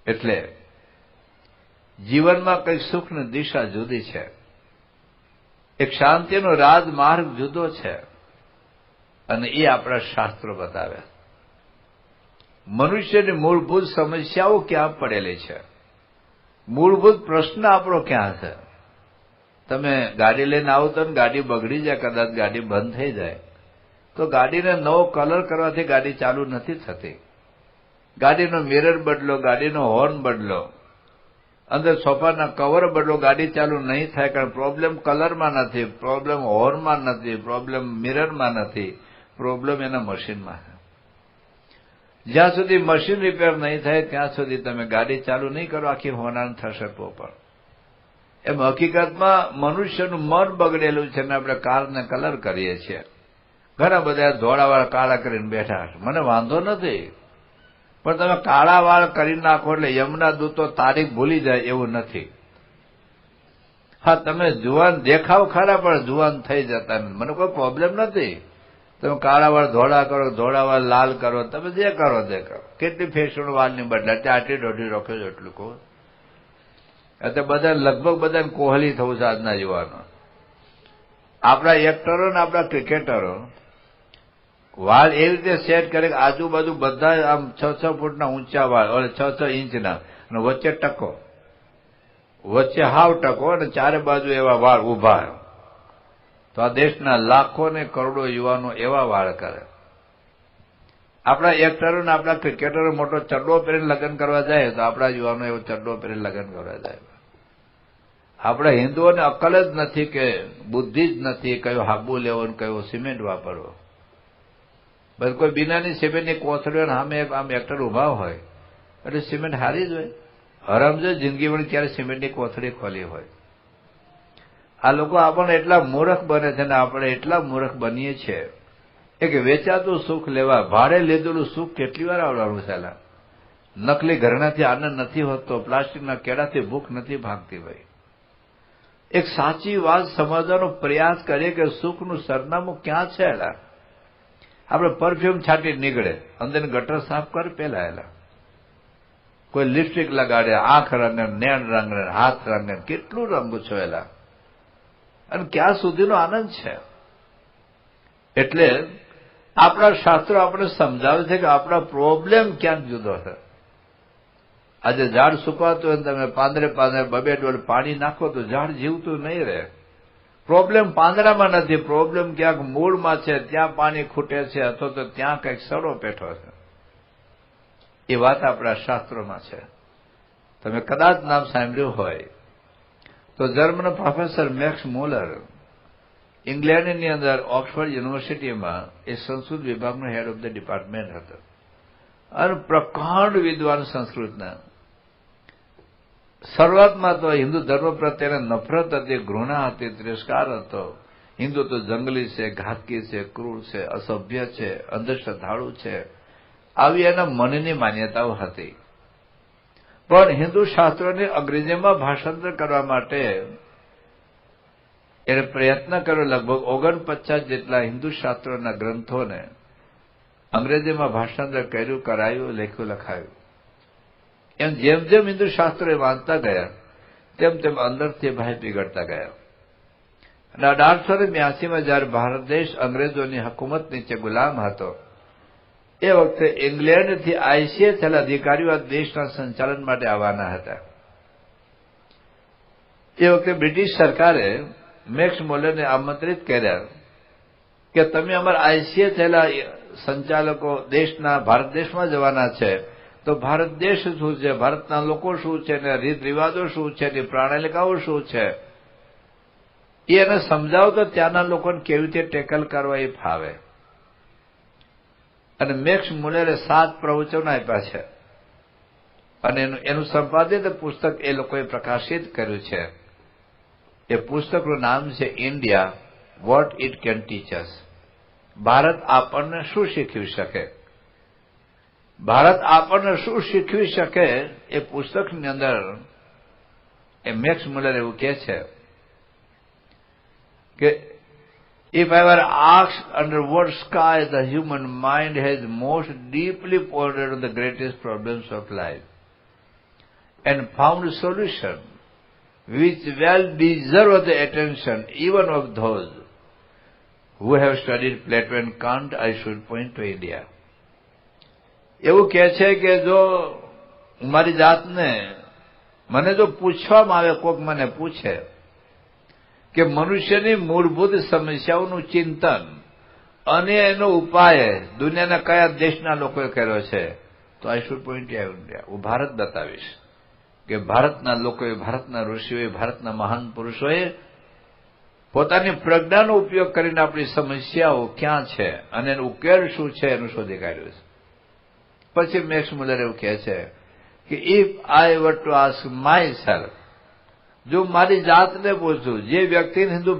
એટલે જીવનમાં કંઈક સુખની દિશા જુદી છે, એક શાંતિનો રાજમાર્ગ જુદો છે, અને એ આપણા શાસ્ત્રો બતાવે. મનુષ્યની મૂળભૂત સમસ્યાઓ ક્યાં પડેલી છે, મૂળભૂત પ્રશ્ન આપણો ક્યાં છે. તમે ગાડી લઈને આવો તો ગાડી બગડી જાય, કદાચ ગાડી બંધ થઈ જાય તો ગાડીને નવો કલર કરવાથી ગાડી ચાલુ નથી થતી. ગાડીનો મિરર બદલો, ગાડીનો હોર્ન બદલો, અંદર સોફાના કવર બદલો, ગાડી ચાલુ નહીં થાય. કારણ પ્રોબ્લેમ કલરમાં નથી, પ્રોબ્લેમ હોર્નમાં નથી, પ્રોબ્લેમ મિરરમાં નથી, પ્રોબ્લેમ એના મશીનમાં છે. જ્યાં સુધી મશીન રિપેર નહીં થાય ત્યાં સુધી તમે ગાડી ચાલુ નહીં કરો, આખી હોનાન થશે તો પણ. એમ હકીકતમાં મનુષ્યનું મન બગડેલું છે ને આપણે કારને કલર કરીએ છીએ. ઘણા બધા ધોળાવાળા કાળા કરીને બેઠા છે, મને વાંધો નથી, પણ તમે કાળા વાળ કરી નાખો એટલે યમના દૂતો તારીખ ભૂલી જાય એવું નથી. હા, તમે જુવાન દેખાવ ખરા પણ જુવાન થઈ જતા નથી, મને કોઈ પ્રોબ્લેમ નથી. તમે કાળા વાળ ધોળા કરો, ધોળા વાળ લાલ કરો, તમે જે કરો તે કરો. કેટલી ફેશન વાળની બદલે આટી દોઢી રોકે છે એટલું કહું. એટલે બધા લગભગ બધાને કોહલી થવું છે આજના યુવાનો. આપણા એક્ટરો ને આપણા ક્રિકેટરો વાળ એવી રીતે સેટ કરે કે આજુબાજુ બધા આમ 6-6 ફૂટના ઊંચા વાળ, 6-6 ઇંચના, અને વચ્ચે ટકો, વચ્ચે હાવ ટકો, અને ચારે બાજુ એવા વાળ ઉભા. તો આ દેશના લાખો ને કરોડો યુવાનો એવા વાળ કરે. આપણા એક્ટરો ને આપણા ક્રિકેટરો મોટો ચડ્ડો પહેરીને લગ્ન કરવા જાય તો આપણા યુવાનો એવો ચડ્ડો પહેરીને લગ્ન કરવા જાય. આપણા હિન્દુઓને અક્કલ જ નથી કે બુદ્ધિ જ નથી કયો હાબુ લેવો ને કયો સિમેન્ટ વાપરવો. બસ કોઈ બિનાની સિમેન્ટની કોથળીઓ સામે આમ એક્ટર ઉભા હોય એટલે સિમેન્ટ હારી જ હોય. હરામજો જિંદગી પણ ક્યારે સિમેન્ટની કોથળી ખોલી હોય. આ લોકો આપણને એટલા મૂર્ખ બને છે ને આપણે એટલા મૂર્ખ બનીએ છીએ એક વેચાતું સુખ લેવા ભાડે લીધેલું સુખ કેટલી વાર આવવાનું છે. નકલી ઘરણાથી આનંદ નથી હોતો, પ્લાસ્ટિકના કેળાથી ભૂખ નથી ભાગતી. ભાઈ એક સાચી વાત સમજવાનો પ્રયાસ કરીએ કે સુખનું સરનામું ક્યાં છે. આપણે પરફ્યુમ છાંટી નીકળે, અંદર ગટર સાફ કર પેલા કોઈ લિપસ્ટિક લગાડે, આંખ રંગે, નેણ રંગે, હાથ રંગે, કેટલું રંગ છો અને ક્યાં સુધીનો આનંદ છે. એટલે આપણા શાસ્ત્રો આપણે સમજાવે છે કે આપણા પ્રોબ્લેમ ક્યાંક જુદો છે. આજે ઝાડ સુકાતું હોય તમે પાંદરે બબે ડોલ પાણી નાખો તો ઝાડ જીવતું નહીં રહે. પ્રોબ્લેમ પાંદડામાં નથી, પ્રોબ્લેમ ક્યાંક મૂળમાં છે, ત્યાં પાણી ખૂટે છે અથવા તો ત્યાં કંઈક સડો પેઠો છે. એ વાત આપણા શાસ્ત્રોમાં છે. તમે કદાચ નામ સાંભળ્યું હોય તો જર્મન પ્રોફેસર મેક્સ મુલર ઇંગ્લેન્ડની અંદર ઓક્સફર્ડ યુનિવર્સિટીમાં એ સંસ્કૃત વિભાગનો હેડ ઓફ ધ ડિપાર્ટમેન્ટ હતો અને પ્રકાંડ વિદ્વાન સંસ્કૃતના. શરૂઆતમાં તો હિન્દુ ધર્મ પ્રત્યેને નફરત હતી, ઘૃણા હતી, તિરસ્કાર હતો. હિન્દુ તો જંગલી છે, ઘાતકી છે, ક્રૂર છે, અસભ્ય છે, અંધશ્રદ્ધાળુ છે, આવી એના મનની માન્યતાઓ હતી. પણ હિન્દુ શાસ્ત્રોને અંગ્રેજીમાં ભાષાંતર કરવા માટે એને પ્રયત્ન કર્યો. લગભગ 49 જેટલા હિન્દુ શાસ્ત્રોના ગ્રંથોને અંગ્રેજીમાં ભાષાંતર કર્યું, કરાયું, લખ્યું, લખાયું. એમ જેમ જેમ હિન્દુ શાસ્ત્રો વાંચતા ગયા તેમ તેમ અંદરથી ભાઈ પીગળતા ગયા. અને 1882માં જયારે ભારત દેશ અંગ્રેજોની હુકુમત નીચે ગુલામ હતો એ વખતે ઇંગ્લેન્ડથી આઈસીએ થયેલા અધિકારીઓ આ દેશના સંચાલન માટે આવવાના હતા. એ વખતે બ્રિટિશ સરકારે મેક્સ મુલરને આમંત્રિત કર્યા કે તમે અમારા આઈસીએ થયેલા સંચાલકો દેશના ભારત દેશમાં જવાના છે તો ભારત દેશ શું છે, ભારતના લોકો શું છે, ને રીત રિવાજો શું છે, ને પ્રણાલિકાઓ શું છે એને સમજાવો તો ત્યાંના લોકોને કેવી રીતે ટેકલ કરવા એ ફાવે. અને મેક્સ મુલરે 7 પ્રવચનો આપ્યા છે અને એનું સંપાદિત પુસ્તક એ લોકોએ પ્રકાશિત કર્યું છે. એ પુસ્તકનું નામ છે India what it can teach us. Bharat આપણને શું શીખવી શકે. ભારત આપણને શું શીખવી શકે એ પુસ્તકની અંદર એ મેક્સ મુલર એવું કહે છે કે if I were asked under what sky the human mind has most deeply pondered on the greatest problems of life and found a solution which well deserve the attention even of those who have studied Plato and Kant, I should point to India. એવું કહે છે કે જો મારી જાતને મને જો પૂછવામાં આવે, કોઈક મને પૂછે કે મનુષ્યની મૂળભૂત સમસ્યાઓનું ચિંતન અને એનો ઉપાય દુનિયાના કયા દેશના લોકોએ કર્યો છે તો I should point to India. હું ભારત બતાવીશ કે ભારતના લોકોએ, ભારતના ઋષિઓએ, ભારતના મહાન પુરુષોએ પોતાની પ્રજ્ઞાનો ઉપયોગ કરીને આપણી સમસ્યાઓ ક્યાં છે અને એનો ઉકેલ શું છે એનું શોધી કાઢ્યું છે. પછી મેક્સ મુલર એવું કહે છે કે if I were to ask myself, જો મારી જાતને પૂછું, જે વ્યક્તિને હિન્દુ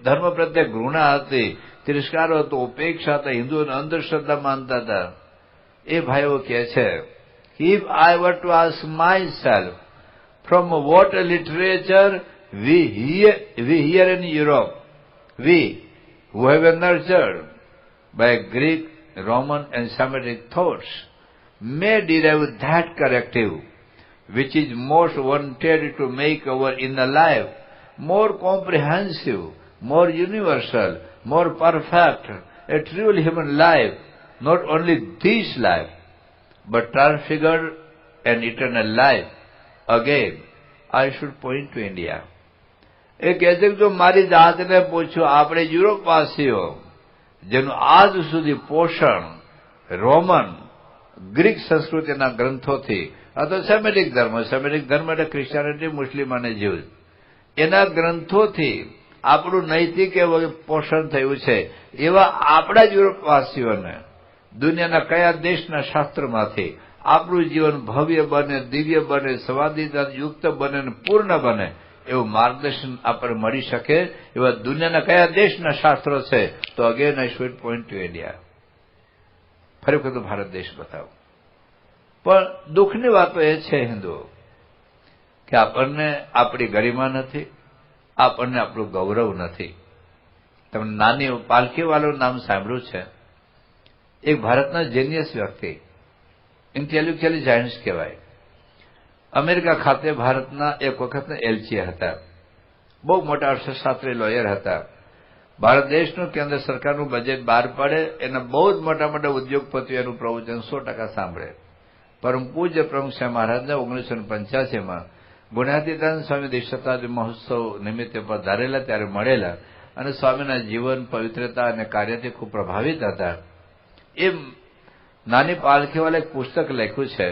ધર્મ પ્રત્યે ઘૃણા હતી, તિરસ્કાર હતો, ઉપેક્ષા હતા, હિન્દુઓને અંધશ્રદ્ધા માનતા હતા, એ ભાઈઓ કહે છે if I were to ask myself from what literature we here in Europe, we who have been nurtured by Greek, Roman and Semitic thoughts may derive that corrective which is most wanted to make our inner life more comprehensive, more universal, more perfect, a truly human life, not only this life, but transfigured an eternal life. Again, I should point to India. એ કહે છે કે જો મારી જાતને પૂછ્યું, આપણે યુરોપવાસીઓ જેનું આજ સુધી પોષણ રોમન ગ્રીક સંસ્કૃતિના ગ્રંથોથી અથવા સેમેટિક ધર્મ એટલે ક્રિશ્ચિયાનિટી, મુસ્લિમ અને જીવ, એના ગ્રંથોથી આપણું નૈતિક પોષણ થયું છે. એવા આપણા જ યુરોપવાસીઓને દુનિયાના કયા દેશના શાસ્ત્રમાંથી આપણું જીવન ભવ્ય બને, દિવ્ય બને, સ્વાદિતા યુક્ત બને અને પૂર્ણ બને એવું માર્ગદર્શન આપણને મળી શકે એવા દુનિયાના કયા દેશના શાસ્ત્રો છે? તો again I should point to India. ફરી વખત ભારત દેશ બતાવો. પણ દુઃખની વાતો એ છે હિન્દુઓ કે આપણને આપણી ગરિમા નથી, આપણને આપણું ગૌરવ નથી. તમે નાની પાલખીવાળું નામ સાંભળ્યું છે? એક ભારતના જેનિયસ વ્યક્તિ, ઇન્ટેલેક્ચ્યુઅલી જાયન્ટ્સ કહેવાય. અમેરિકા ખાતે ભારતના એક વખતના એલચી હતા. બહુ મોટા અર્થશાસ્ત્રી લોયર હતા. ભારત દેશનું કેન્દ્ર સરકારનું બજેટ બહાર પડે એના બહુ જ મોટા મોટા ઉદ્યોગપતિઓ એનું પ્રવચન 100% સાંભળે. પરમ પૂજ્ય પ્રમુખ સ્વામી મહારાજને 1985માં ગુણાતીતાનંદ સ્વામી દીક્ષાતાજી મહોત્સવ નિમિત્તે પધારેલા, ત્યારે મળેલા અને સ્વામીના જીવન, પવિત્રતા અને કાર્યથી ખૂબ પ્રભાવિત હતા. એ નાની પાલખીવાળા એક પુસ્તક લખ્યું છે,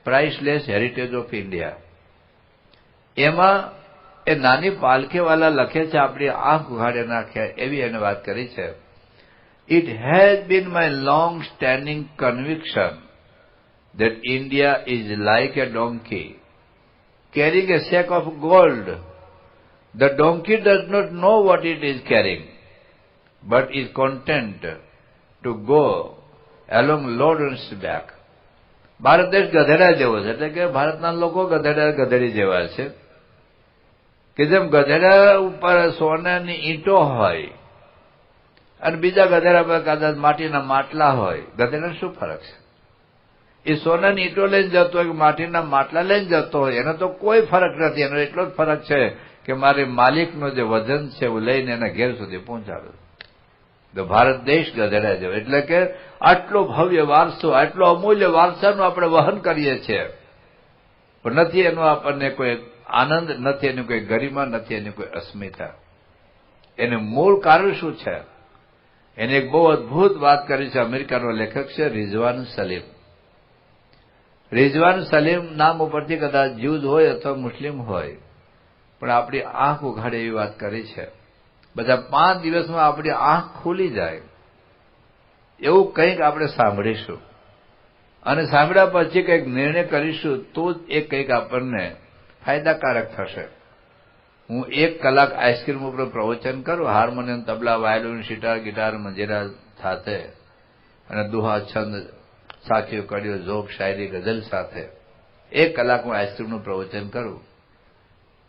પ્રાઇસલેસ હેરિટેજ ઓફ ઇન્ડિયા. એમાં એ નાની પાલખીવાળા લખે છે, આપણી આંખ ઉઘાડે નાખ્યા એવી એને વાત કરી છે. It has been my long standing conviction that India is like a donkey carrying a sack of gold. The donkey does not know what it is carrying, but is content to go along load on its back. Bharat દેશ ગધેડા જેવો છે, એટલે કે ભારતના લોકો ગધેડી જેવા છે કે જેમ ગધેડા ઉપર સોનાની ઈંટો હોય અને બીજા ગધેડા પર કદાચ માટીના માટલા હોય, ગધેડા શું ફરક છે? એ સોનાની ઈંટો લઈને જતો હોય કે માટીના માટલા લઈને જતો હોય, એનો તો કોઈ ફરક નથી. એનો એટલો જ ફરક છે કે મારી માલિકનો જે વજન છે એવું લઈને એના ઘેર સુધી પહોંચાડું. તો ભારત દેશ ગધેડા જેવો, એટલે કે આટલો ભવ્ય વારસો, આટલો અમૂલ્ય વારસાનું આપણે વહન કરીએ છીએ, પણ નથી એનો આપણને કોઈ આનંદ, નથી એની કોઈ ગરિમા, નથી એની કોઈ અસ્મિતા. એનું મૂળ કારણ શું છે? એને એક બહુ અદભુત વાત કરી છે અમેરિકાનો લેખક છે રિઝવાન સલીમ. રિઝવાન સલીમ નામ ઉપરથી કદાચ જ્યુઝ હોય અથવા મુસ્લિમ હોય, પણ આપણી આંખ ઉઘાડે એવી વાત કરી છે. બધા 5 દિવસમાં આપણી આંખ ખુલી જાય એવું કંઈક આપણે સાંભળીશું અને સાંભળ્યા પછી કંઈક નિર્ણય કરીશું, તો જ એ કંઈક આપણને ફાયદાકારક થશે. હું 1 કલાક આઈસ્ક્રીમ ઉપર પ્રવચન કરું, હાર્મોનિયમ, તબલા, વાયોલિન, સિતાર, ગિટાર, મંજીરા સાથે અને દુહા, છંદ, સાચીઓ, કડીઓ, જોક, શાયરી, ગઝલ સાથે 1 કલાક હું આઈસ્ક્રીમનું પ્રવચન કરું,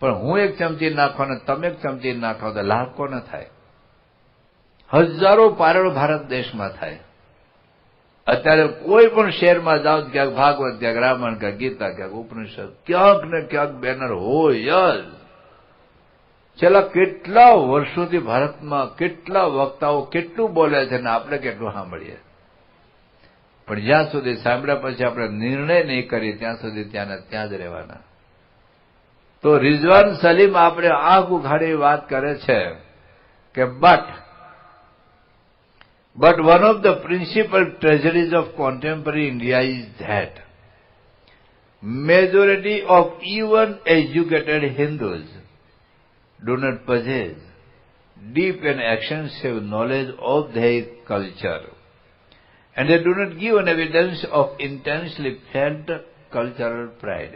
પણ હું 1 ચમચી નાખો અને તમે 1 ચમચી નાખો તો લાભ કોને થાય? હજારો પારણો ભારત દેશમાં થાય. અત્યારે કોઈ પણ શહેરમાં જાઓ, ક્યાંક ભાગવત, ક્યાંક રામાયણ, ક્યાંક ગીતા, ક્યાંક ઉપનિષદ, ક્યાંક ને ક્યાંક બેનર હોય જ. છેલ્લા કેટલા વર્ષોથી ભારતમાં કેટલા વક્તાઓ કેટલું બોલે છે ને આપણે કેટલું સાંભળીએ, પણ જ્યાં સુધી સાંભળ્યા પછી આપણે નિર્ણય નહીં કરીએ ત્યાં સુધી ત્યાંને ત્યાં જ રહેવાના. તો રિઝવાન સલીમ આપણે આંખ ઉઘાડી વાત કરે છે કે but one of the principal treasuries of contemporary India is that majority of even educated Hindus do not possess deep and extensive knowledge of their culture, and they do not give an evidence of intensely felt cultural pride.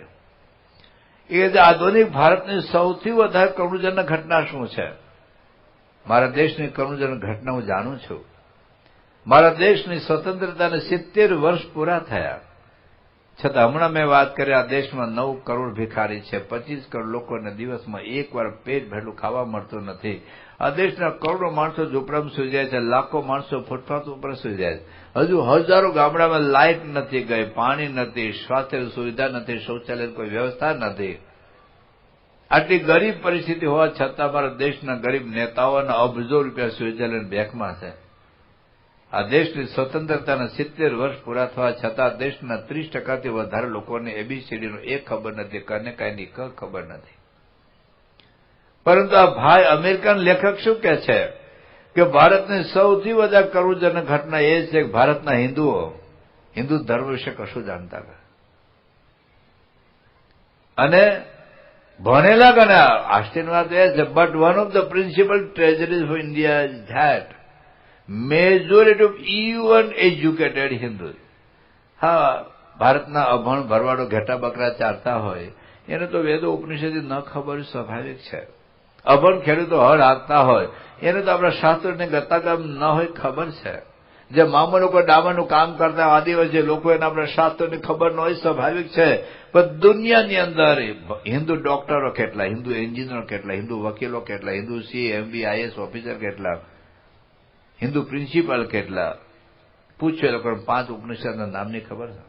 એ આધુનિક ભારતની સૌથી વધારે કરુણજનક ઘટના શું છે? મારા દેશની કરુણજનક ઘટના હું જાણું છું. મારા દેશની સ્વતંત્રતાને 70 વર્ષ પૂરા થયા છતાં હમણાં મેં વાત કરી, આ દેશમાં 9 કરોડ ભિખારી છે, 25 કરોડ લોકોને દિવસમાં 1 વાર પેટ ભેટલું ખાવા મળતું નથી. આ દેશના કરોડો માણસો ઝૂંપડામાં સૂઈ જાય છે, લાખો માણસો ફૂટપાથ ઉપર સૂઈ જાય છે. હજુ હજારો ગામડામાં લાઇટ નથી ગઈ, પાણી નથી, સ્વાસ્થ્ય સુવિધા નથી, શૌચાલય કોઈ વ્યવસ્થા નથી. આટલી ગરીબ પરિસ્થિતિ હોવા છતાં મારા દેશના ગરીબ નેતાઓના અબજો રૂપિયા સ્વિટ્ઝરલેન્ડ બેંકમાં છે. આ દેશની સ્વતંત્રતાના 70 વર્ષ પૂરા થવા છતાં દેશના 30%થી વધારે લોકોને એબીસીડીનું એ ખબર નથી, કને કાંઈની ક ખબર નથી. પરંતુ આ ભાઈ અમેરિકન લેખક શું કહે છે કે ભારતની સૌથી વધારે કરુણજનક ઘટના એ છે કે ભારતના હિન્દુ ધર્મ વિશે કશું જાણતા નથી. અને ભણેલા ઘણા આશ્ચર્યની વાત એ છે, but one of the principal tragedies of India is that majority of even educated Hindu. હા, ભારતના અભણ ભરવાડો ઘેટા બકરા ચારતા હોય એને તો વેદો ઉપનિષદ ન ખબર સ્વાભાવિક છે. અભણ ખેડૂતો હળ હાંકતા હોય એને તો આપણા શાસ્ત્રોને ગતાગમ ન હોય ખબર છે. જે મામલો લોકો ડામરનું કામ કરતા આદિવાસી લોકો એને આપણા શાસ્ત્રોની ખબર ન હોય સ્વાભાવિક છે. પણ દુનિયાની અંદર હિન્દુ ડોક્ટરો કેટલા, હિન્દુ એન્જિનિયરો કેટલા, હિન્દુ વકીલો કેટલા, હિન્દુ સી એમબી આઈએસ ઓફિસર કેટલા, હિન્દુ પ્રિન્સિપાલ કેટલા. પૂછો એ લોકોને 5 ઉપનિષદના નામની ખબર છે?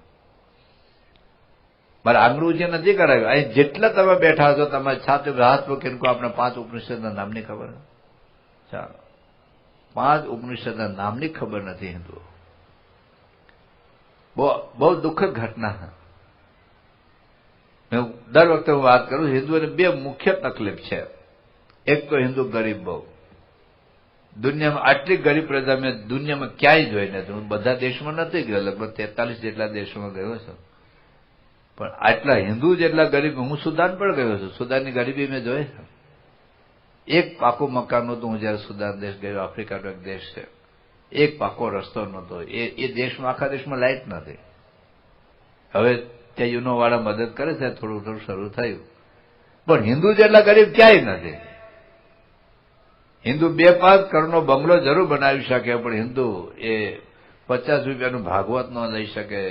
મારે આંગળું જે નથી કરાવ્યું, અહીં જેટલા તમે બેઠા છો તમારી છાતી પર હાથ મૂકીને આપણે 5 ઉપનિષદના નામની ખબર છે? ચાલો, 5 ઉપનિષદના નામની ખબર નથી હિન્દુઓ. બહુ દુઃખદ ઘટના છે. હું દર વખતે હું વાત કરું, હિન્દુઓને 2 મુખ્ય તકલીફ છે. એક તો હિન્દુ ગરીબ બહુ. દુનિયામાં આટલી ગરીબ પ્રજા મેં દુનિયામાં ક્યાંય જોઈ નથી. હું બધા દેશમાં નથી ગયો, લગભગ 43 જેટલા દેશોમાં ગયો છું, પણ આટલા હિન્દુ જેટલા ગરીબ, હું સુદાન પણ ગયો છું, સુદાનની ગરીબી મેં જોઈ છે. એક પાકું મકાન નહોતું. હું જયારે સુદાન દેશ ગયો, આફ્રિકાનો એક દેશ છે, એક પાકો રસ્તો નહોતો. એ દેશમાં, આખા દેશમાં લાઇટ નથી. હવે ત્યાં યુનો વાળા મદદ કરે છે, થોડું થોડું શરૂ થયું, પણ હિન્દુ જેટલા ગરીબ ક્યાંય નથી. હિન્દુ 2-5 કરોડનો બંગલો જરૂર બનાવી શકે, પણ હિન્દુ એ 50 રૂપિયાનું ભાગવત ન લઈ શકે,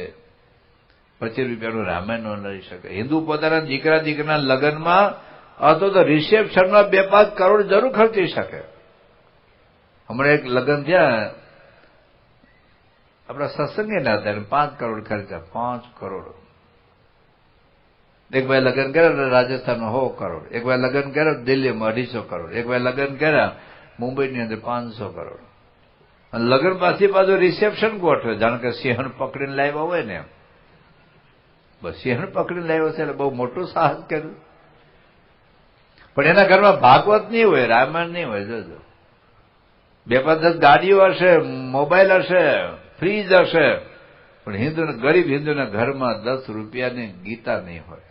25 રૂપિયાનું રામાયણ ન લઈ શકે. હિન્દુ પોતાના દીકરા દીકરાના લગ્નમાં અથવા તો રિસેપ્શનમાં 2-5 કરોડ જરૂર ખર્ચી શકે. હમણાં એક લગ્ન થયા આપણા સત્સંગીના હતા, 5 કરોડ ખર્ચા. 5 કરોડ. એક ભાઈ લગ્ન કર્યા રાજસ્થાનમાં 100 કરોડ, એક ભાઈ લગ્ન કર્યા દિલ્હીમાં 250 કરોડ, એક ભાઈ લગ્ન કર્યા મુંબઈની અંદર 500 કરોડ. અને લગ્ન પાછી પાછું રિસેપ્શન ગોઠવે, જાણે કે સિંહણ પકડીને લાવ્યા હોય ને એમ. બસ સિંહણ પકડીને લાવ્યો છે એટલે બહુ મોટું સાહસ કર્યું. પણ એના ઘરમાં ભાગવત નહીં હોય, રામાયણ નહીં હોય. જોજો, 2-5 ગાડીઓ હશે, મોબાઈલ હશે, ફ્રીજ હશે, પણ ગરીબ હિન્દુના ઘરમાં 10 રૂપિયાની ગીતા નહીં હોય.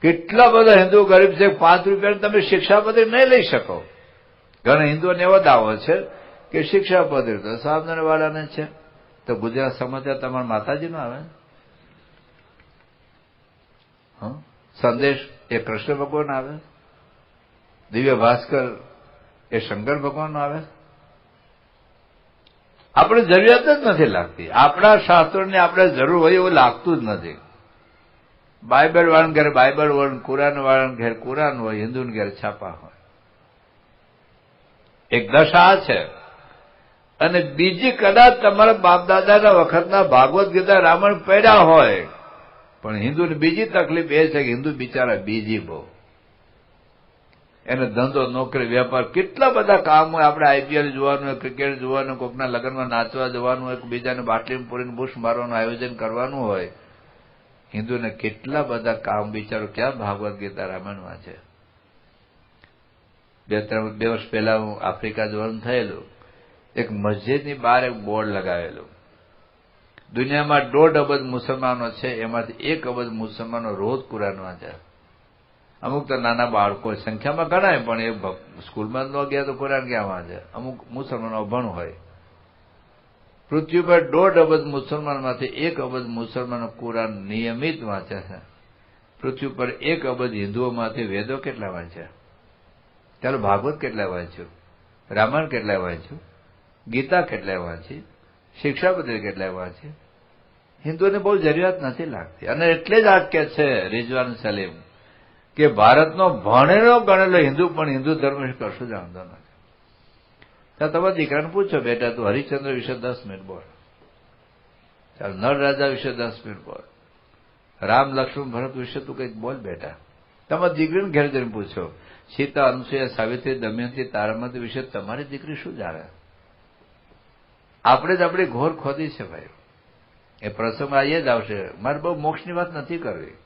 કેટલા બધા હિન્દુ ગરીબ છે, 5 રૂપિયાની તમે શિક્ષાપત્રી નહીં લઈ શકો. ઘણા હિન્દુઓને એવો દાવો છે કે શિક્ષાપત્રી તો સાવધાનવાળાને છે. તો ગુજરાત સમાચાર તમારા માતાજીનો આવે, સંદેશ એ કૃષ્ણ ભગવાન આવે, દિવ્ય ભાસ્કર એ શંકર ભગવાન આવે. આપણે જરૂરિયાત જ નથી લાગતી. આપણા શાસ્ત્રોની આપણે જરૂર હોય એવું લાગતું જ નથી. બાઇબલ વાળાને ઘેર બાઇબલ હોય, કુરાન વાળાને ઘેર કુરાન હોય, હિન્દુને ઘેર છાપા હોય. એક દશા છે. અને બીજી કદાચ તમારા બાપ દાદાના વખતના ભાગવત ગીતા રામાયણ પડ્યા હોય, પણ હિન્દુની બીજી તકલીફ એ છે કે હિન્દુ બિચારા બીજી બહુ. એને ધંધો, નોકરી, વેપાર, કેટલા બધા કામ હોય. આપણે આઈપીએલ જોવાનું હોય, ક્રિકેટ જોવાનું, કોકના લગ્નમાં નાચવા જવાનું હોય, બીજાને બાટલીમાં પૂરીને બુશ મારવાનું આયોજન કરવાનું હોય. હિન્દુને કેટલા બધા કામ. બિચારો ક્યાં ભાગવત ગીતા રામાયણ વાંચે? 2 વર્ષ પહેલા હું આફ્રિકા જવાનું થયેલું. એક મસ્જિદની બહાર એક બોર્ડ લગાવેલું, દુનિયામાં 1.5 અબજ મુસલમાનો છે, એમાંથી 1 અબજ મુસલમાનો રોજ કુરાન વાંચે. અમુક તો નાના બાળકો સંખ્યામાં ગણાય, પણ એ સ્કૂલમાં ન ગયા તો કુરાન ક્યાં વાંચે? અમુક મુસલમાનો અભણ હોય. પૃથ્વી પર 1.5 અબજ મુસલમાનમાંથી 1 અબજ મુસલમાનો કુરાન નિયમિત વાંચે છે. પૃથ્વી પર 1 અબજ હિન્દુઓમાંથી વેદો કેટલા વાંચ્યા? ચાલો, ભાગવત કેટલા વાંચ્યું? રામાયણ કેટલા વાંચ્યું? ગીતા કેટલા વાંચી? શિક્ષાપત્રી કેટલા વાંચી? હિન્દુઓને બહુ જરૂરિયાત નથી લાગતી. અને એટલે જ આ કે છે રિઝવાન સલીમ કે ભારતનો ભણેલો ગણેલો હિન્દુ પણ હિન્દુ ધર્મ કશું જાણતો નથી. ત્યાં તમારા દીકરાને પૂછો, બેટા તું હરિશ્ચંદ્ર વિશે 10 મિનિટ બોલ. ચાલ, નળ રાજા વિશે 10 મિનિટ બોલ. રામ, લક્ષ્મણ, ભરત વિશે તું કંઈક બોલ બેટા. તમારા દીકરીને ઘેર જઈને પૂછો, સીતા, અનુસૂયા, સાવિત્રી, દમયંતી, તારામતી વિશે તમારી દીકરી શું જાણે? આપણે જ આપણી ઘોર ખોદી છે ભાઈ. એ પ્રસંગ આવીએ જ આવશે. મારે બહુ મોક્ષની વાત નથી કરવી.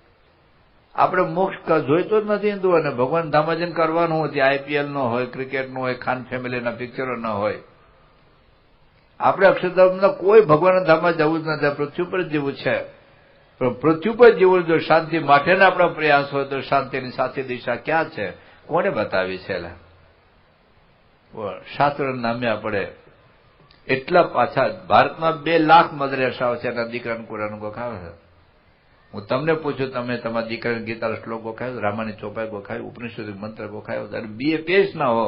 આપણે મોક્ષ જોઈતો જ નથી હિન્દુઓને. ભગવાન ધામજન કરવાનું હોય, ત્યાં આઈપીએલ નો હોય, ક્રિકેટ નો હોય, ખાન ફેમિલીના પિક્ચરો ન હોય. આપણે અક્ષરધામના કોઈ ભગવાનના ધામમાં જવું જ નથી, પૃથ્વી પર જ જીવવું છે. પણ પૃથ્વી પર જીવવું જો શાંતિ માટેના આપણા પ્રયાસ હોય તો શાંતિની સાચી દિશા ક્યાં છે, કોને બતાવી છે? શાસ્ત્રના નામે આપણે એટલા પાછા, ભારતમાં 2 લાખ મદરેસાઓ છે, એના દીકરાનું કુરાન ગોખાવે છે. હું તમને પૂછું, તમે તમારા દીકરાને ગીતાનો શ્લોક ગોખાયો, રામાની ચોપાઈ ગોખાયો, ઉપનિષદ મંત્ર ગોખાયો, અને BA પેશ ના હો,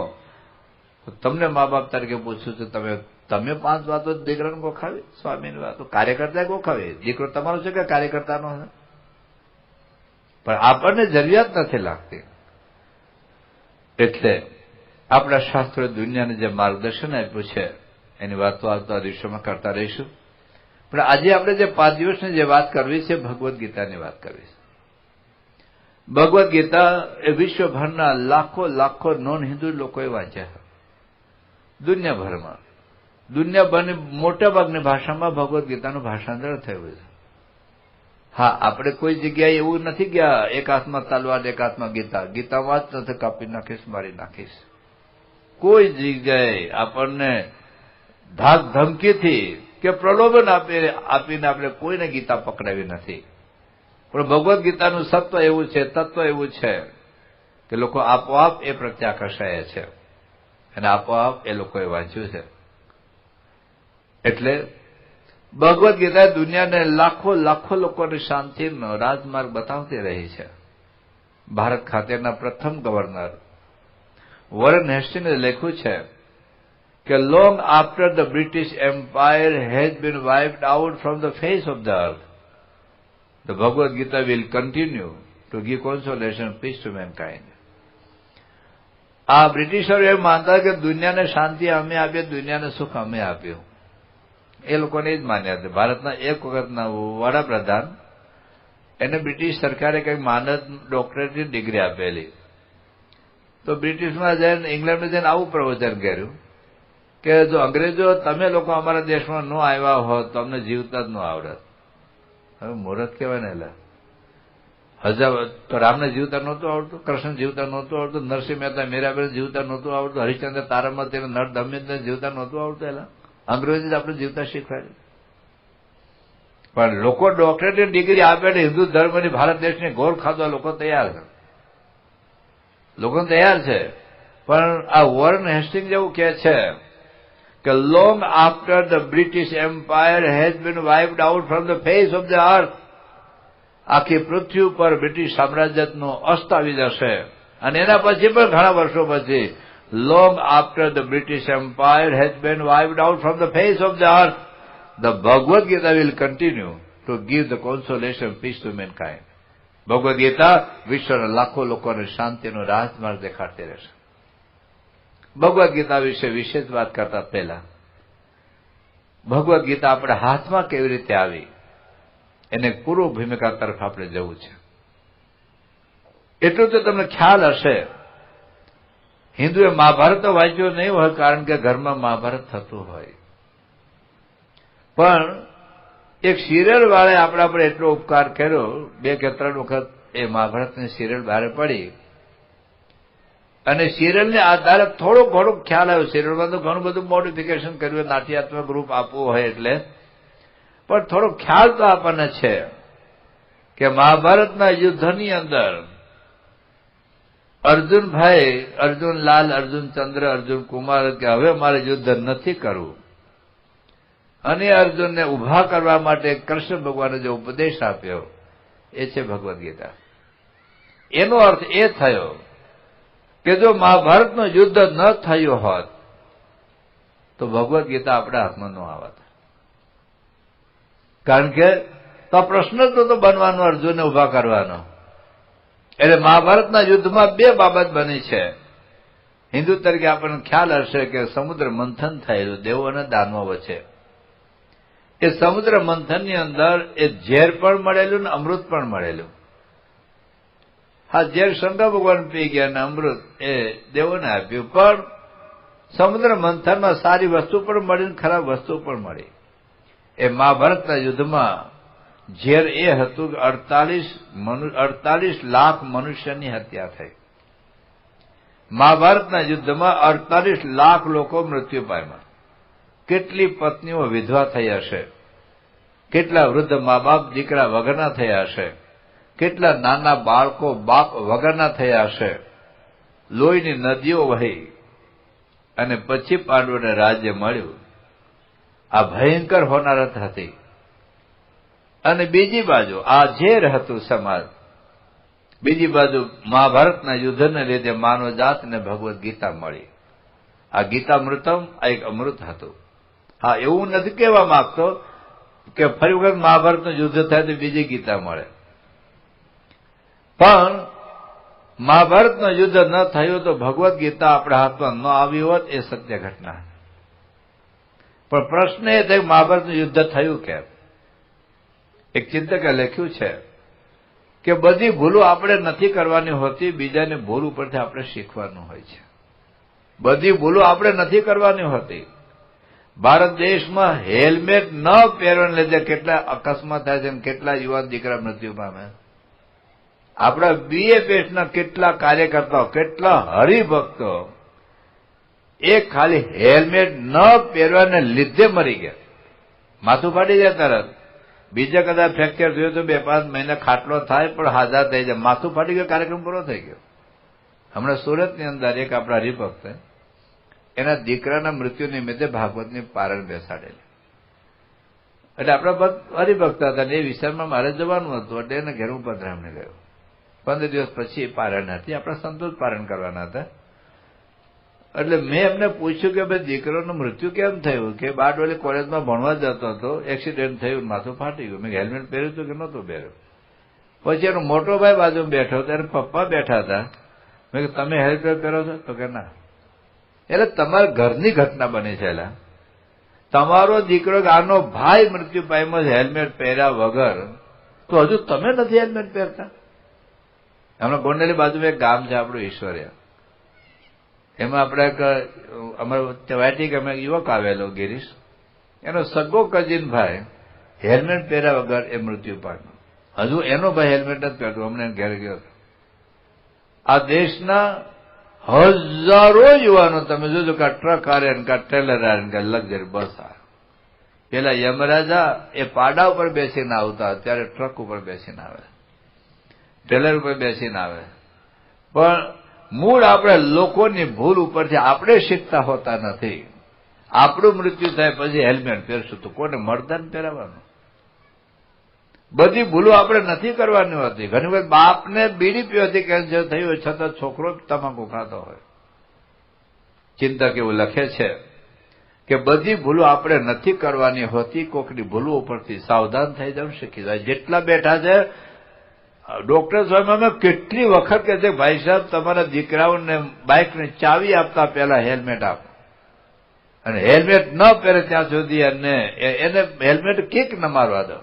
તમને મા બાપ તરીકે પૂછું છું, તમે 5 વાતો દીકરાને ગોખાવી, સ્વામીની વાતો કાર્યકર્તા ગોખાવી. દીકરો તમારો છે કે કાર્યકર્તાનો છે? પણ આપણને જરૂરિયાત નથી લાગતી. એટલે આપણા શાસ્ત્રોએ દુનિયાને જે માર્ગદર્શન આપ્યું છે એની વાતો આવતા દિવસોમાં કરતા રહીશું. પણ આજે આપણે જે 5 દિવસની જે વાત કરવી છે, ભગવદ્ ગીતાની વાત કરવી છે. ભગવદ્ ગીતા એ વિશ્વભરના લાખો નોન હિન્દુ લોકોએ વાંચ્યા. દુનિયાભરની મોટાભાગની ભાષામાં ભગવદ્ ગીતાનું ભાષાંતર થયું છે. હા, આપણે કોઈ જગ્યાએ એવું નથી ગયા એક હાથમાં તલવાર એક હાથમાં ગીતા વાંચ નથી, કાપી નાખીશ, મારી નાખીશ. કોઈ જગ્યાએ આપણને ધાક ધમકીથી કે પ્રલોભન આપીને આપણે કોઈને ગીતા પકડાવી નથી. પણ ભગવદ્ ગીતાનું સત્વ એવું છે, તત્વ એવું છે કે લોકો આપોઆપ એ પ્રત્યે આકર્ષાયા છે અને આપોઆપ એ લોકોએ વાંચ્યું છે. એટલે ભગવદ્ ગીતા દુનિયાને લાખો લોકોની શાંતિનો રાજમાર્ગ બતાવતી રહી છે. ભારત ખાતેના પ્રથમ ગવર્નર વોરેન હેસ્ટિંગ્સે લખ્યું છે કે long after the British Empire has been wiped out from the face of the earth, the Bhagavad Gita will continue to give consolation, peace to mankind. આ બ્રિટિશરો એમ માનતા કે દુનિયાને શાંતિ અમે આપીએ, દુનિયાને સુખ અમે આપ્યું. એ લોકોને જ માન્યા હતા. ભારતના એક વખતના વડાપ્રધાન, એને બ્રિટિશ સરકારે કંઈક માનદ ડોક્ટરેટની ડિગ્રી આપેલી. તો બ્રિટિશમાં જઈને, ઇંગ્લેન્ડમાં જઈને આવું પ્રવચન કર્યું કે જો અંગ્રેજો તમે લોકો અમારા દેશમાં ન આવ્યા હોત તો અમને જીવતા જ ન આવડત. હવે મુહૂર્ત કહેવાય ને, એટલે તો રામને જીવતા નહોતું આવડતું, કૃષ્ણ જીવતા નહોતું આવડતું, નરસિંહ મહેતા મીરાબેન જીવતા નહોતું આવડતું, હરિશ્ચંદ્ર તારામતીને નર દમયંતીને જીવતા નહોતું આવડતું. એટલે અંગ્રેજી જ આપણે જીવતા શીખવાડ્યું. પણ લોકો ડોક્ટરેટની ડિગ્રી આપે ને હિન્દુ ધર્મની ભારત દેશની ગોળ ખાધવા લોકો તૈયાર છે. પણ આ વોરેન હેસ્ટિંગ્સ એવું કહે છે કે long after the British Empire has been wiped out from the face of the earth, આખી પૃથ્વી ઉપર બ્રિટિશ સામ્રાજ્યનો અસ્ત આવી જશે. અને એના પછી પણ ઘણા વર્ષો પછી long after the British Empire has been wiped out from the face of the earth, the Bhagavad Gita will continue to give the consolation, peace to mankind. Bhagavad Gita વિશ્વના લાખો લોકોને શાંતિનો રાજમાર્ગ દેખાડતી રહેશે. ભગવદ્ ગીતા વિશે વિશેષ વાત કરતા પહેલા ભગવદ્ ગીતા આપણા હાથમાં કેવી રીતે આવી એને પૂર્વ ભૂમિકા તરફ આપણે જવું છે. એટલું તો તમને ખ્યાલ હશે, હિન્દુએ મહાભારત તો વાંચ્યું નહીં હોય કારણ કે ઘરમાં મહાભારત થતું હોય. પણ એક સિરિયલ વાળે આપણા પર એટલો ઉપકાર કર્યો, 2 કે 3 વખત એ મહાભારતની સિરિયલ બહાર પડી અને સિરિયલને આધારે થોડોક ઘણો ખ્યાલ આવ્યો. સિરિયલમાં તો ઘણું બધું મોડિફિકેશન કર્યું, નાટ્યાત્મક રૂપ આપવું હોય એટલે, પણ થોડો ખ્યાલ તો આપણને છે કે મહાભારતના યુદ્ધની અંદર અર્જુનભાઈ, અર્જુનલાલ, અર્જુનચંદ્ર, અર્જુન કુમાર કે હવે મારે યુદ્ધ નથી કરવું, અને અર્જુનને ઉભા કરવા માટે કૃષ્ણ ભગવાને જે ઉપદેશ આપ્યો એ છે ભગવદ્ ગીતા. એનો અર્થ એ થયો કે જો મહાભારતનું યુદ્ધ ન થયું હોત તો ભગવદ્ ગીતા આપણા હાથમાં ન આવત. કારણ કે તો પ્રશ્ન તો બનવાનો અર્જુનને ઉભા કરવાનો. એટલે મહાભારતના યુદ્ધમાં 2 બાબત બની છે. હિન્દુ તરીકે આપણને ખ્યાલ હશે કે સમુદ્ર મંથન થયેલું દેવો અને દાનવો વચ્ચે. એ સમુદ્ર મંથનની અંદર એ ઝેર પણ મળેલું ને અમૃત પણ મળેલું. હા, ઝેર શંકર ભગવાન પી ગયા ને અમૃત એ દેવોને આપ્યું. પણ સમુદ્ર મંથનમાં સારી વસ્તુ પણ મળી ને ખરાબ વસ્તુ પણ મળી. એ મહાભારતના યુદ્ધમાં ઝેર એ હતું કે 48 લાખ મનુષ્યની હત્યા થઈ. મહાભારતના યુદ્ધમાં 48 લાખ લોકો મૃત્યુ પામ્યા. કેટલી પત્નીઓ વિધવા થઈ હશે, કેટલા વૃદ્ધ મા બાપ દીકરા વગરના થયા હશે, કેટલા નાના બાળકો બાપ વગરના થયા હશે. લોહીની નદીઓ વહી અને પછી પાંડવોને રાજ્ય મળ્યું. આ ભયંકર હોનારત હતી. અને બીજી બાજુ આ ઝેર હતું સમાજ. બીજી બાજુ મહાભારતના યુદ્ધને લીધે માનવ જાતને ભગવદ્ ગીતા મળી. આ ગીતામૃતમ આ એક અમૃત હતું. હા, એવું નથી કહેવા માંગતો કે ફરી વખત મહાભારતનું યુદ્ધ થાય તો બીજી ગીતા મળે, પણ મહાભારતનું યુદ્ધ ન થયું તો ભગવદ્ ગીતા આપણા હાથમાં ન આવી હોત એ સત્ય ઘટના. પણ પ્રશ્ન એ થયો મહાભારતનું યુદ્ધ થયું કેમ? એક ચિંતકે લખ્યું છે કે બધી ભૂલો આપણે નથી કરવાની હોતી, બીજાને ભૂલ ઉપરથી આપણે શીખવાનું હોય છે. બધી ભૂલો આપણે નથી કરવાની હોતી. ભારત દેશમાં હેલ્મેટ ન પહેરવાને લીધે કેટલા અકસ્માત થાય છે અને કેટલા યુવાન દીકરા મૃત્યુ પામે. આપણા બીએપીએસના કેટલા કાર્યકર્તાઓ, કેટલા હરિભક્તો એક ખાલી હેલ્મેટ ન પહેરવાને લીધે મરી ગયા. માથું ફાટી જાય તરત. બીજા કદાચ ફ્રેક્ચર થયું તો 2-5 મહિના ખાટલો થાય, પણ હાજર થઈ જાય. માથું ફાટી ગયું, કાર્યક્રમ પૂરો થઈ ગયો. હમણાં સુરતની અંદર એક આપણા હરિભક્ત એના દીકરાના મૃત્યુ નિમિત્તે ભાગવતની પારણ બેસાડેલી. એટલે આપણા હરિભક્ત હતા અને એ વિસ્તારમાં મારે જવાનું હતું, એટલે એને ઘેર પધરામણી ગયો. 15 દિવસ પછી પારણ હતી. આપણા સંતો જ પારણ કરવાના હતા. એટલે મેં એમને પૂછ્યું કે ભાઈ દીકરાનું મૃત્યુ કેમ થયું? કે બારડોલી કોલેજમાં ભણવા જતો હતો, એક્સિડન્ટ થયું, માથું ફાટી ગયું. મેં હેલ્મેટ પહેર્યું હતું કે નહોતું પહેર્યું? પછી એનો મોટો ભાઈ બાજુ બેઠો, ત્યારે પપ્પા બેઠા હતા. મેં કીધું તમે હેલ્મેટ પહેરો છો? તો કે ના. એટલે તમારા ઘરની ઘટના બની છે. તમારો દીકરો આનો ભાઈ મૃત્યુ પામ્યો હેલ્મેટ પહેર્યા વગર, તો હજુ તમે નથી હેલ્મેટ પહેરતા? હમણાં ગોંડલની બાજુમાં એક ગામ છે આપણું ઈશ્વરિયા. એમાં આપણે એક અમારા વાટિક અમે યુવક આવેલો ગિરીશ, એનો સગો કજીન ભાઈ હેલ્મેટ પહેર્યા વગર એ મૃત્યુ પામ્યો. હજુ એનો ભાઈ હેલ્મેટ નથી પહેરતો. અમને ઘેર ગયો. આ દેશના હજારો યુવાનો તમે જોજો કે ટ્રક આવે ને કા ટ્રેલર આવે ને કા લક્ઝરી બસ આવે. પેલા યમરાજા એ પાડા ઉપર બેસીને આવતા, અત્યારે ટ્રક ઉપર બેસીને આવે, ટ્રેલર ઉપર બેસીને આવે. પણ મૂળ આપણે લોકોની ભૂલ ઉપરથી આપણે શીખતા હોતા નથી. આપણું મૃત્યુ થાય પછી હેલ્મેટ પહેરશું તો કોને મળતા ને પહેરાવાનું? બધી ભૂલો આપણે નથી કરવાની હોતી. ઘણી વખત બાપને બીડી પીવાથી કેન્સર થયું હોય છતાં છોકરો તમાકુ ખાતો હોય. ચિંતક એવું લખે છે કે બધી ભૂલો આપણે નથી કરવાની હોતી. કોકની ભૂલો ઉપરથી સાવધાન થઈ જવું શીખી જાય. જેટલા બેઠા છે ડોક્ટર સાહેબ અમે કેટલી વખત કહે છે ભાઈ સાહેબ તમારા દીકરાઓને બાઇકની ચાવી આપતા પહેલા હેલ્મેટ આપો, અને હેલ્મેટ ન પહેરે ત્યાં સુધી એને હેલ્મેટ કિક ન મારવા દો.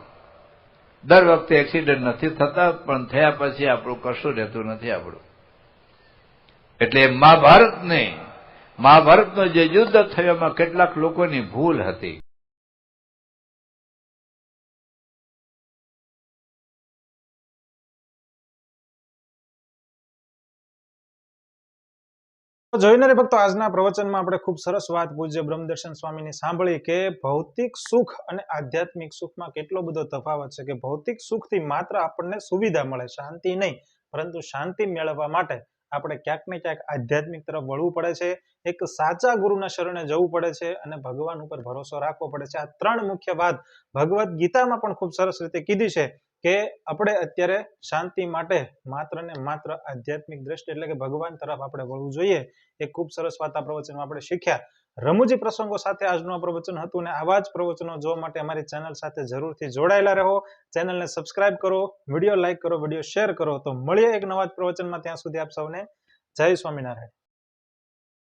દર વખતે એક્સિડન્ટ નથી થતા, પણ થયા પછી આપણું કશું રહેતું નથી આપણું. એટલે મહાભારતનું જે યુદ્ધ થયું એમાં કેટલાક લોકોની ભૂલ હતી. જોઈને રે ભક્તો, આજના પ્રવચનમાં આપણે ખૂબ સરસ વાત પૂજ્ય બ્રહ્મદર્શન સ્વામીની સાંભળી કે ભૌતિક સુખ અને આધ્યાત્મિક સુખમાં કેટલો બધો તફાવત છે. કે ભૌતિક સુખથી માત્ર આપણને સુવિધા મળે, શાંતિ નહીં. પરંતુ શાંતિ મેળવવા માટે આપણે ક્યાંક ને ક્યાંક આધ્યાત્મિક તરફ વળવું પડે છે. એક સાચા ગુરુના શરણે જવું પડે છે અને ભગવાન ઉપર ભરોસો રાખવો પડે છે. આ 3 મુખ્ય વાત ભગવદ્ ગીતામાં પણ ખૂબ સરસ રીતે કીધી છે કે આપણે અત્યારે શાંતિ માટે માત્ર ને માત્ર આધ્યાત્મિક દ્રષ્ટિ એટલે કે ભગવાન તરફ આપણે વળવું જોઈએ. એક ખૂબ સરસ વાત આ પ્રવચનમાં આપણે શીખ્યા. રમૂજી પ્રસંગો સાથે આજનું આ પ્રવચન હતું, અને આવા જ પ્રવચનો જોવા માટે અમારી ચેનલ સાથે જરૂરથી જોડાયેલા રહો. ચેનલને સબસ્ક્રાઇબ કરો, વિડીયો લાઈક કરો, વિડીયો શેર કરો. તો મળીએ એક નવા જ પ્રવચનમાં. ત્યાં સુધી આપ સૌને જય સ્વામિનારાયણ.